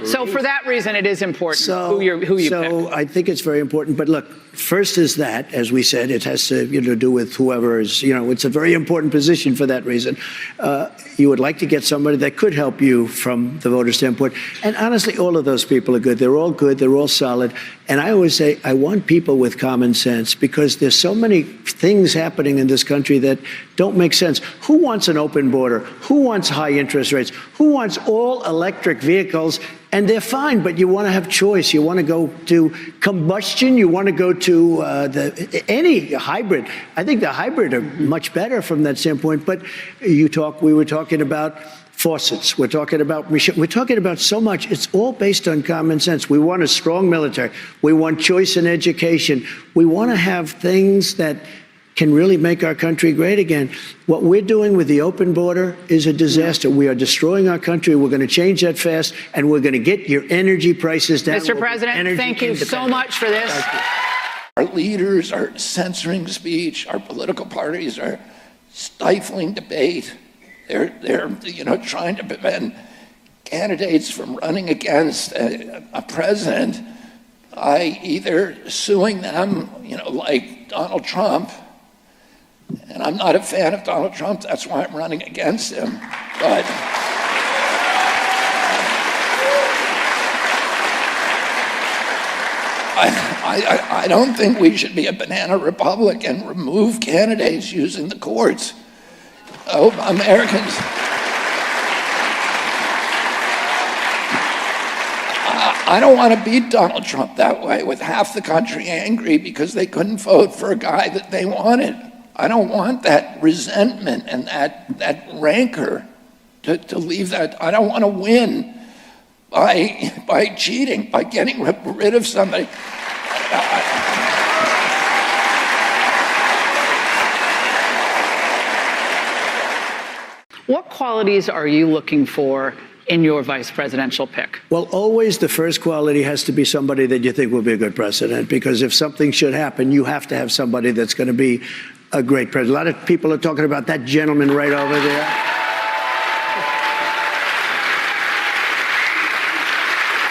So for that reason, it is important who you pick. So I think it's very important. But look, first is that, as we said, it has to do with whoever is, it's a very important position for that reason. You would like to get somebody that could help you from the voter standpoint. And honestly, all of those people are good. They're all good. They're all solid. And I always say, I want people with common sense, because there's so many things happening in this country that don't make sense. Who wants an open border? Who wants high interest rates? Who wants all electric vehicles? And they're fine, but you want to have choice. You want to go to combustion. You want to go to any hybrid. I think the hybrid are much better from that standpoint. But we were talking about faucets. We're talking about so much. It's all based on common sense. We want a strong military. We want choice in education. We want to have things that can really make our country great again. What we're doing with the open border is a disaster. We are destroying our country. We're going to change that fast, and we're going to get your energy prices down. Mr. President, thank you so much for this. our leaders are censoring speech. Our political parties are stifling debate. They're trying to prevent candidates from running against a president by either suing them, like Donald Trump. And I'm not a fan of Donald Trump. That's why I'm running against him. But I don't think we should be a banana republic and remove candidates using the courts. Oh, Americans. I don't want to beat Donald Trump that way, with half the country angry because they couldn't vote for a guy that they wanted. I don't want that resentment and that rancor to leave that. I don't want to win by cheating, by getting rid of somebody. What qualities are you looking for in your vice presidential pick? Well, always the first quality has to be somebody that you think will be a good president, because if something should happen, you have to have somebody that's going to be a great president. A lot of people are talking about that gentleman right over there.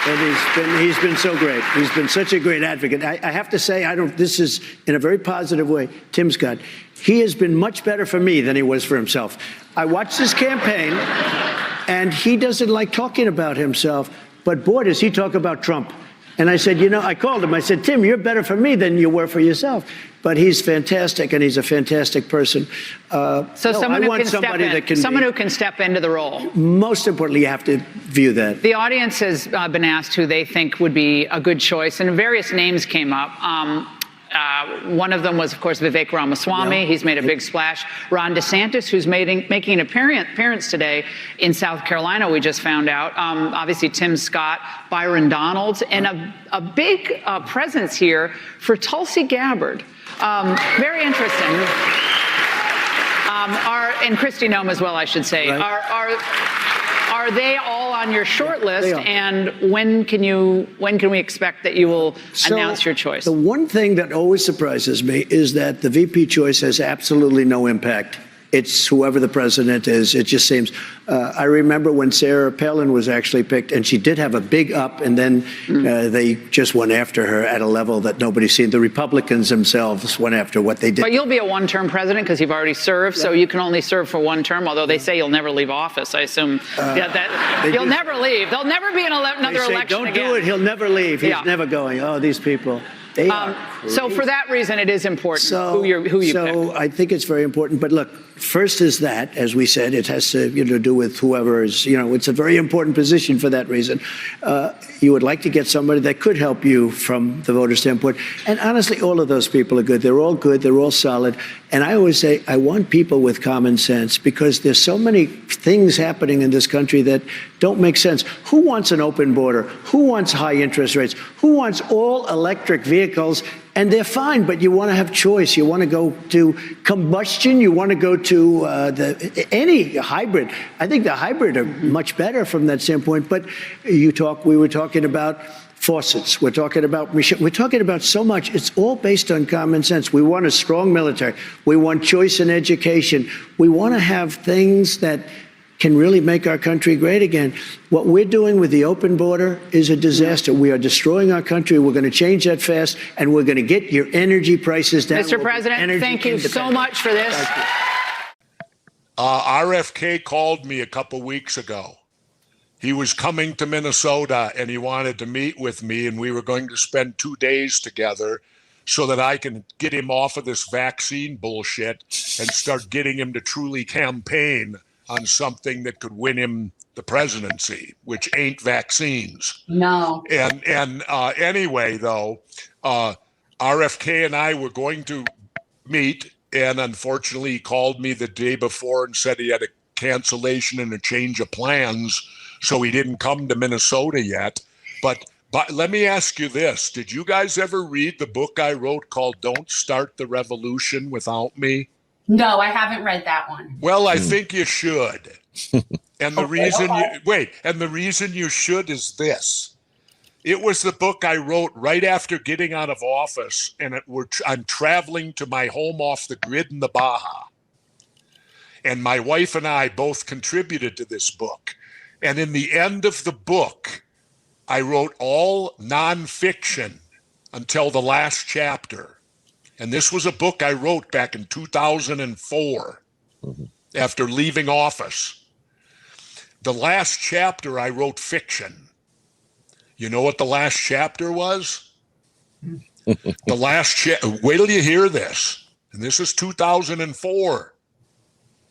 And he's been so great. He's been such a great advocate. I have to say, this is in a very positive way, Tim Scott. He has been much better for me than he was for himself. I watched his campaign, and he doesn't like talking about himself, but boy, does he talk about Trump. And I said, I called him. I said, Tim, you're better for me than you were for yourself. But he's fantastic, and he's a fantastic person. Someone who can step into the role. Most importantly, you have to view that. The audience has been asked who they think would be a good choice, and various names came up. One of them was, of course, Vivek Ramaswamy. Yeah. He's made a big splash. Ron DeSantis, who's making an appearance today in South Carolina, we just found out. Obviously, Tim Scott, Byron Donalds, and a big presence here for Tulsi Gabbard. Very interesting. And Kristi Noem as well, I should say. Right. Are they all on your short list? And when can we expect that you will announce your choice? The one thing that always surprises me is that the VP choice has absolutely no impact. It's whoever the president is. It just seems. I remember when Sarah Palin was actually picked, and she did have a big up, and then they just went after her at a level that nobody's seen. The Republicans themselves went after what they did. But you'll be a one-term president because you've already served, so you can only serve for one term, although they say you'll never leave office. I assume that you'll never leave. There'll never be another election don't again. Do it. He'll never leave. He's never going. Oh, these people. So for that reason, it is important who you pick. So I think it's very important. But look, first is that, as we said, it has to do with whoever is, it's a very important position for that reason. You would like to get somebody that could help you from the voter standpoint. And honestly, all of those people are good. They're all good. They're all solid. And I always say, I want people with common sense, because there's so many things happening in this country that don't make sense. Who wants an open border? Who wants high interest rates? Who wants all electric vehicles? And they're fine, but you want to have choice. You want to go to combustion. You want to go to any hybrid. I think the hybrid are much better from that standpoint. But we were talking about faucets. We're talking about so much. It's all based on common sense. We want a strong military. We want choice in education. We want to have things that can really make our country great again. What we're doing with the open border is a disaster. We are destroying our country. We're going to change that fast, and we're going to get your energy prices down. Mr. President, thank you so much for this. RFK called me a couple weeks ago. He was coming to Minnesota, and he wanted to meet with me, and we were going to spend 2 days together so that I can get him off of this vaccine bullshit and start getting him to truly campaign on something that could win him the presidency, which ain't vaccines. No. And anyway, though, RFK and I were going to meet, and unfortunately he called me the day before and said he had a cancellation and a change of plans, so he didn't come to Minnesota yet. But let me ask you this. Did you guys ever read the book I wrote called Don't Start the Revolution Without Me? No, I haven't read that one. Well, I think you should. And the reason you should is this. It was the book I wrote right after getting out of office, and I'm traveling to my home off the grid in the Baja. And my wife and I both contributed to this book. And in the end of the book, I wrote all nonfiction until the last chapter. And this was a book I wrote back in 2004 after leaving office. The last chapter, I wrote fiction. You know what the last chapter was? Wait till you hear this. And this is 2004,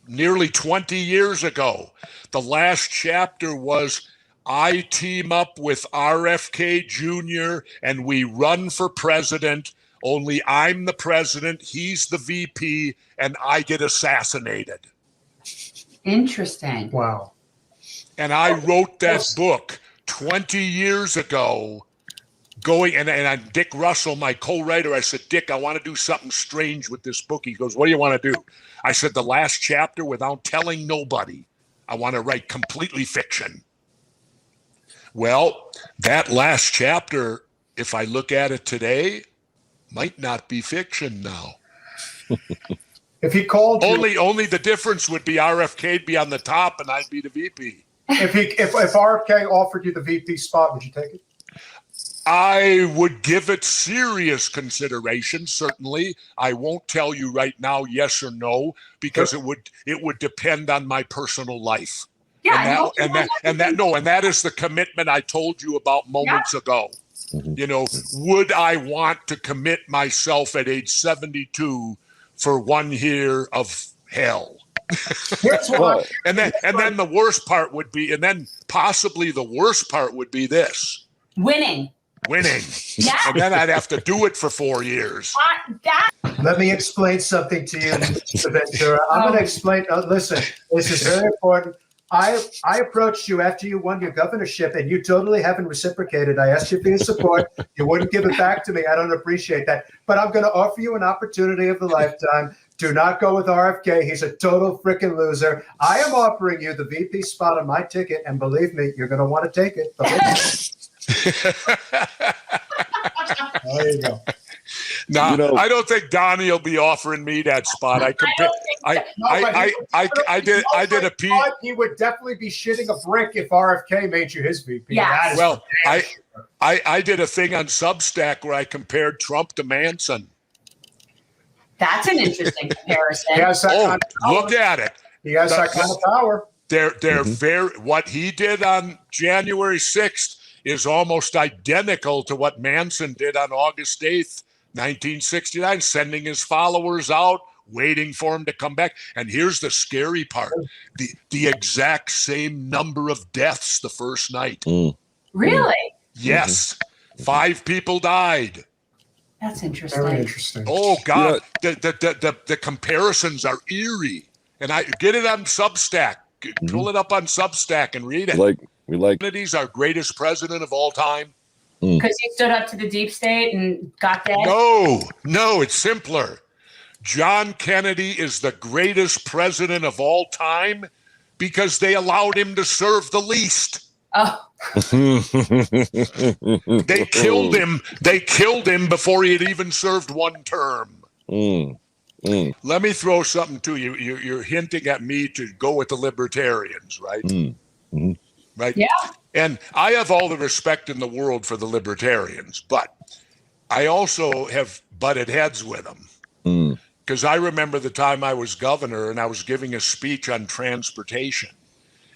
nearly 20 years ago. The last chapter was, I team up with RFK Jr. and we run for president. Only I'm the president, he's the VP, and I get assassinated. Interesting. Wow. And I wrote that book 20 years ago, and Dick Russell, my co-writer, I said, Dick, I want to do something strange with this book. He goes, what do you want to do? I said, the last chapter, without telling nobody, I want to write completely fiction. Well, that last chapter, if I look at it today, might not be fiction now. If he called you, only the difference would be RFK'd be on the top and I'd be the VP. if RFK offered you the VP spot, would you take it? I would give it serious consideration. Certainly, I won't tell you right now yes or no, because it would depend on my personal life. Yeah, and that is the commitment I told you about moments ago. You know, would I want to commit myself at age 72 for 1 year of hell? And then the worst part would be, and then possibly the worst part would be this: winning. Yeah. And then I'd have to do it for 4 years. Let me explain something to you, Mr. Ventura. I'm going to explain. Listen, this is very important. I approached you after you won your governorship, and you totally haven't reciprocated. I asked you for your support. You wouldn't give it back to me. I don't appreciate that. But I'm going to offer you an opportunity of a lifetime. Do not go with RFK. He's a total freaking loser. I am offering you the VP spot on my ticket, and believe me, you're going to want to take it. There you go. No, I don't think Donnie will be offering me that spot. I did a piece. He would definitely be shitting a brick if RFK made you his VP. Yeah. Well, I did a thing on Substack where I compared Trump to Manson. That's an interesting comparison. Look at it. He has that kind of power. They're very. What he did on January 6th is almost identical to what Manson did on August 8th, 1969, sending his followers out, waiting for him to come back. And here's the scary part: the exact same number of deaths the first night. Really? Yes. 5 people died. That's interesting. Very interesting. Oh God, the comparisons are eerie. And I get it on Substack. Pull it up on Substack and read it. Kennedy's our greatest president of all time. Because he stood up to the deep state and got dead? No, it's simpler. John Kennedy is the greatest president of all time because they allowed him to serve the least. Oh. They killed him. They killed him before he had even served 1 term. Let me throw something to you. You're hinting at me to go with the libertarians, right? Right? Yeah. And I have all the respect in the world for the libertarians, but I also have butted heads with them. Because I remember the time I was governor and I was giving a speech on transportation,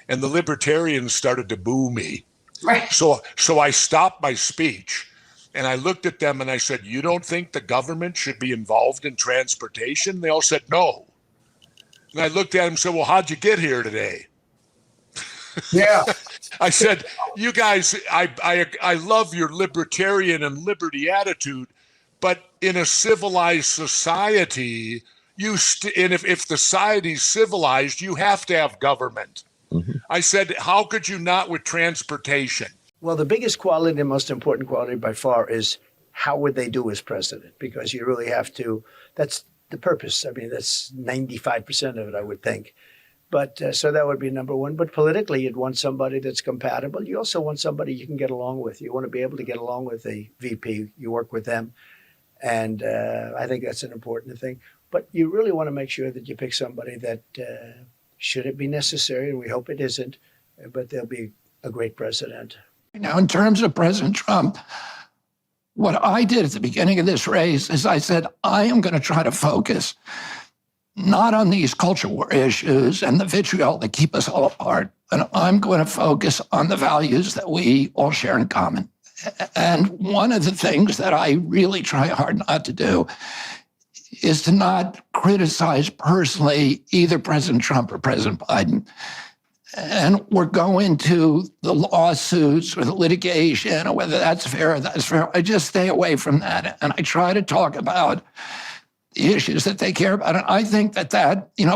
and the libertarians started to boo me. Right. So I stopped my speech and I looked at them and I said, you don't think the government should be involved in transportation? They all said no. And I looked at them and said, well, how'd you get here today? Yeah. I said, you guys, I love your libertarian and liberty attitude, but in a civilized society, and if the society's civilized, you have to have government. I said, how could you not with transportation? Well, the biggest quality, the most important quality by far is how would they do as president? Because you really have to, that's the purpose. I mean, that's 95% of it, I would think. But so that would be number one. But politically, you'd want somebody that's compatible. You also want somebody you can get along with. You want to be able to get along with the VP. You work with them. And I think that's an important thing. But you really want to make sure that you pick somebody that, should it be necessary, and we hope it isn't, but they'll be a great president. Now, in terms of President Trump, what I did at the beginning of this race is I said, I am going to try to focus not on these culture war issues and the vitriol that keep us all apart, but I'm going to focus on the values that we all share in common. And one of the things that I really try hard not to do is to not criticize personally either President Trump or President Biden. And we're going to the lawsuits or the litigation or whether that's fair or that's fair. I just stay away from that. And I try to talk about the issues that they care about. And I think that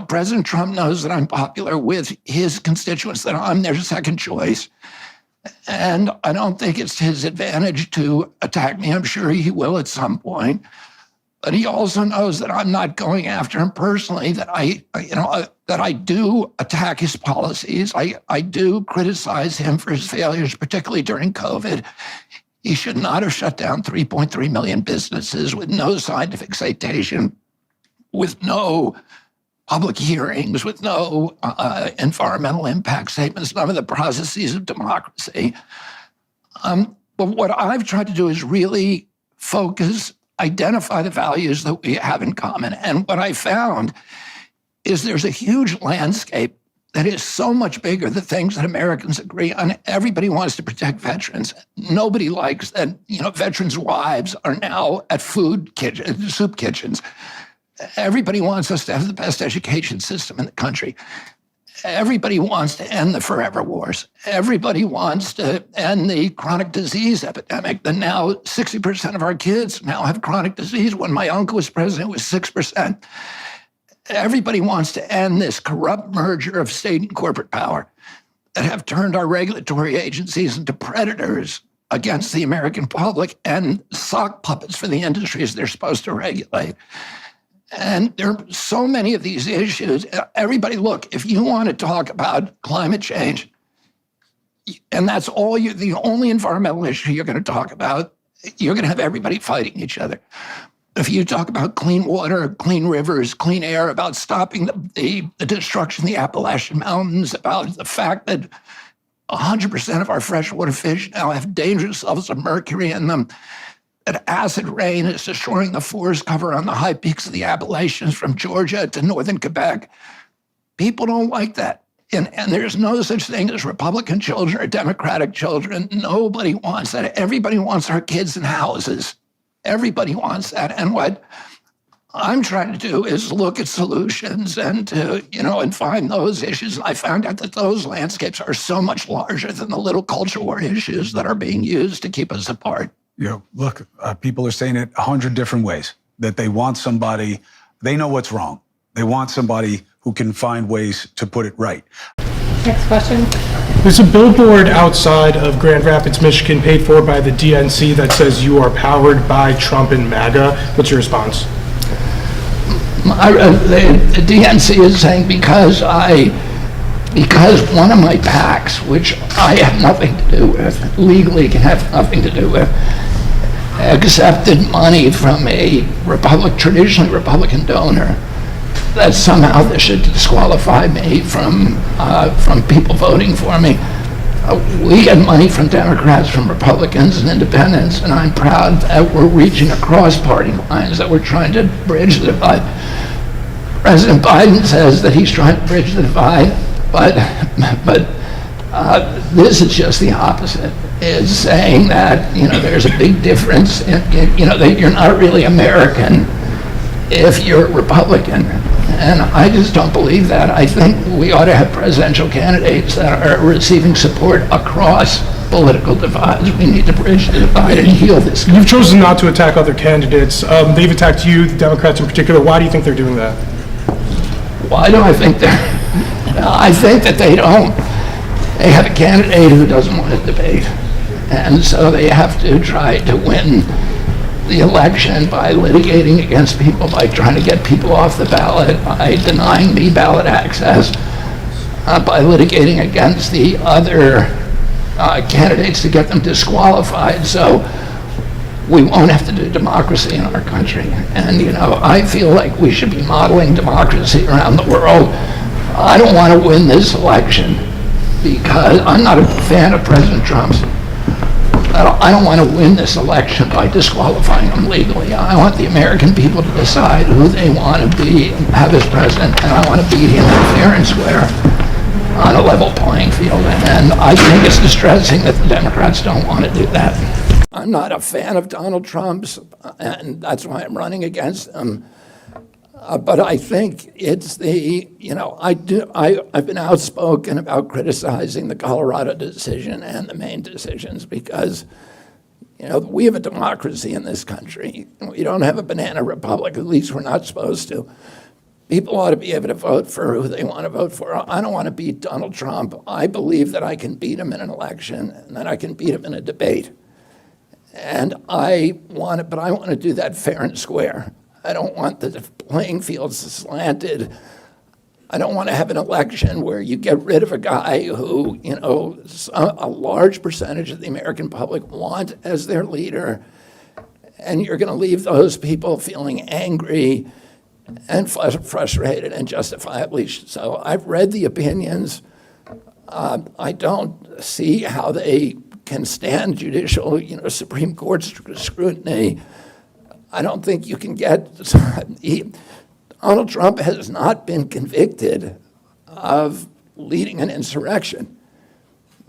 President Trump knows that I'm popular with his constituents, that I'm their second choice. And I don't think it's his advantage to attack me. I'm sure he will at some point. But he also knows that I'm not going after him personally, that I do attack his policies. I do criticize him for his failures, particularly during COVID. He should not have shut down 3.3 million businesses with no scientific citation, with no public hearings, with no environmental impact statements, none of the processes of democracy. But what I've tried to do is really focus, identify the values that we have in common. And what I found is there's a huge landscape that is so much bigger, the things that Americans agree on. Everybody wants to protect veterans. Nobody likes that, veterans' wives are now at soup kitchens. Everybody wants us to have the best education system in the country. Everybody wants to end the forever wars. Everybody wants to end the chronic disease epidemic. That now 60% of our kids now have chronic disease. When my uncle was president, it was 6%. Everybody wants to end this corrupt merger of state and corporate power that have turned our regulatory agencies into predators against the American public and sock puppets for the industries they're supposed to regulate. And there are so many of these issues. Everybody, look, if you want to talk about climate change, and that's the only environmental issue you're going to talk about, you're going to have everybody fighting each other. If you talk about clean water, clean rivers, clean air, about stopping the destruction of the Appalachian Mountains, about the fact that 100% of our freshwater fish now have dangerous levels of mercury in them, that acid rain is destroying the forest cover on the high peaks of the Appalachians from Georgia to northern Quebec. People don't like that. And there's no such thing as Republican children or Democratic children. Nobody wants that. Everybody wants our kids in houses. Everybody wants that. And what I'm trying to do is look at solutions and and find those issues. And I found out that those landscapes are so much larger than the little culture war issues that are being used to keep us apart. Look, people are saying it 100 different ways, that they want somebody, they know what's wrong. They want somebody who can find ways to put it right. Next question. There's a billboard outside of Grand Rapids, Michigan, paid for by the DNC that says you are powered by Trump and MAGA. What's your response? The DNC is saying because one of my PACs, which I have nothing to do with, legally can have nothing to do with, accepted money from a traditionally Republican donor, that somehow this should disqualify me from people voting for me. We get money from Democrats, from Republicans and independents, and I'm proud that we're reaching across party lines, that we're trying to bridge the divide. President Biden says that he's trying to bridge the divide, but this is just the opposite. It's saying that there's a big difference in, that you're not really American if you're Republican. And I just don't believe that. I think we ought to have presidential candidates that are receiving support across political divides. We need to bridge the divide and heal this country. You've chosen not to attack other candidates. They've attacked you, the Democrats in particular. Why do you think they're doing that? Why do I think I think that they don't. They have a candidate who doesn't want to debate. And so they have to try to win the election by litigating against people, by trying to get people off the ballot, by denying me ballot access, by litigating against the other candidates to get them disqualified. So we won't have to do democracy in our country. And, I feel like we should be modeling democracy around the world. I don't want to win this election because I'm not a fan of President Trump's. I don't want to win this election by disqualifying him legally. I want the American people to decide who they want to have as president, and I want to beat him fair and square on a level playing field. And I think it's distressing that the Democrats don't want to do that. I'm not a fan of Donald Trump's, and that's why I'm running against him. But I think it's I've been outspoken about criticizing the Colorado decision and the Maine decisions because, we have a democracy in this country. We don't have a banana republic, at least we're not supposed to. People ought to be able to vote for who they want to vote for. I don't want to beat Donald Trump. I believe that I can beat him in an election and that I can beat him in a debate. And I want to do that fair and square. I don't want the playing fields slanted. I don't want to have an election where you get rid of a guy who, a large percentage of the American public want as their leader, and you're going to leave those people feeling angry and frustrated, and justifiably so. I've read the opinions. I don't see how they can stand judicial, Supreme Court scrutiny. I don't think you can get. Donald Trump has not been convicted of leading an insurrection.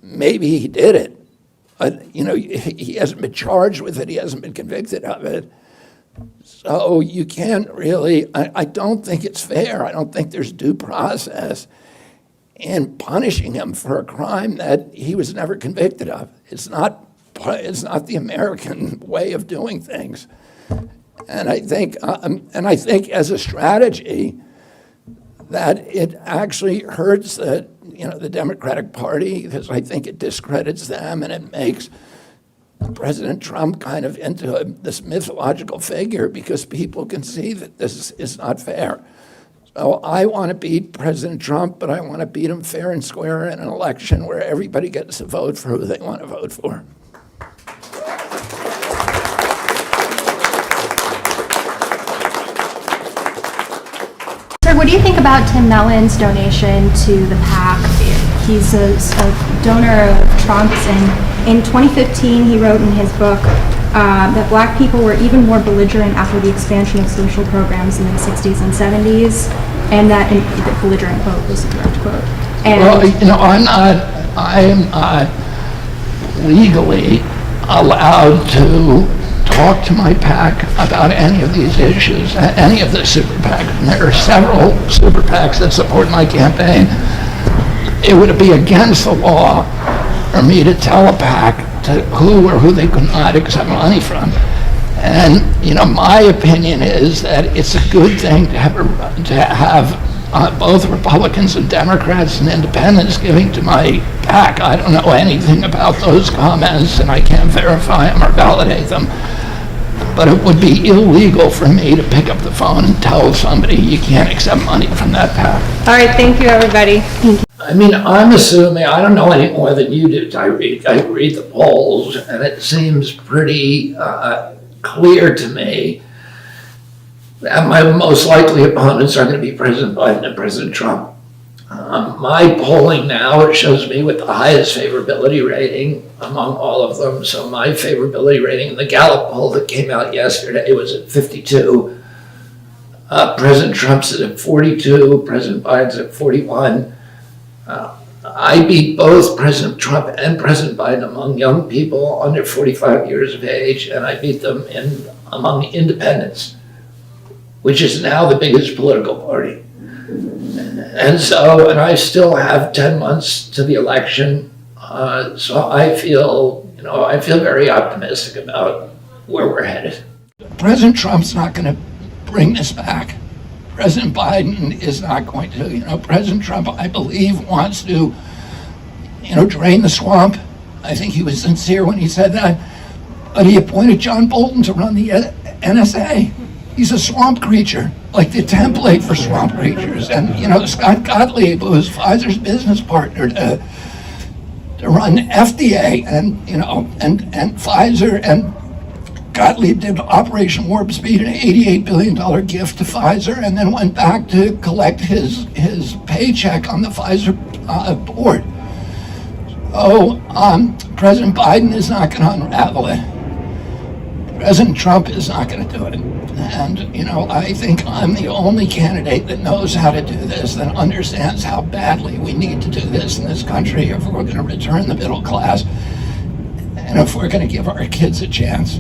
Maybe he did it, but he hasn't been charged with it. He hasn't been convicted of it. So you can't really, I don't think it's fair. I don't think there's due process in punishing him for a crime that he was never convicted of. It's not the American way of doing things. And I think as a strategy that it actually hurts the Democratic Party, because I think it discredits them and it makes President Trump kind of into this mythological figure, because people can see that this is not fair. So I want to beat President Trump, but I want to beat him fair and square in an election where everybody gets to vote for who they want to vote for. Sir, what do you think about Tim Mellon's donation to the PAC? He's a donor of Trump's, and in 2015 he wrote in his book that black people were even more belligerent after the expansion of social programs in the 60s and 70s, and that the belligerent quote was the correct quote. And I am not legally allowed to talk to my PAC about any of these issues, any of the super PACs. And there are several super PACs that support my campaign. It would be against the law for me to tell a PAC to who they could not accept money from. And my opinion is that it's a good thing to have both Republicans and Democrats and independents giving to my PAC. I don't know anything about those comments, and I can't verify them or validate them. But it would be illegal for me to pick up the phone and tell somebody you can't accept money from that PAC. all right, thank you, everybody. Thank you. I'm assuming, I don't know any more than you do, I read the polls, and it seems pretty clear to me that my most likely opponents are going to be President Biden and President Trump. My polling now shows me with the highest favorability rating among all of them. So my favorability rating in the Gallup poll that came out yesterday was at 52. President Trump's at 42, President Biden's at 41. I beat both President Trump and President Biden among young people under 45 years of age, and I beat them among independents, which is now the biggest political party. And I still have 10 months to the election, so I feel very optimistic about where we're headed. President Trump's not going to bring this back. President Biden is not going to. President Trump, I believe, wants to, drain the swamp. I think he was sincere when he said that. But he appointed John Bolton to run the NSA. He's a swamp creature, like the template for swamp creatures. And, Scott Gottlieb, who was Pfizer's business partner to run FDA, and Pfizer and Gottlieb did Operation Warp Speed, an $88 billion gift to Pfizer, and then went back to collect his paycheck on the Pfizer board. So President Biden is not going to unravel it. President Trump is not going to do it. And, I think I'm the only candidate that knows how to do this, that understands how badly we need to do this in this country if we're going to return the middle class and if we're going to give our kids a chance.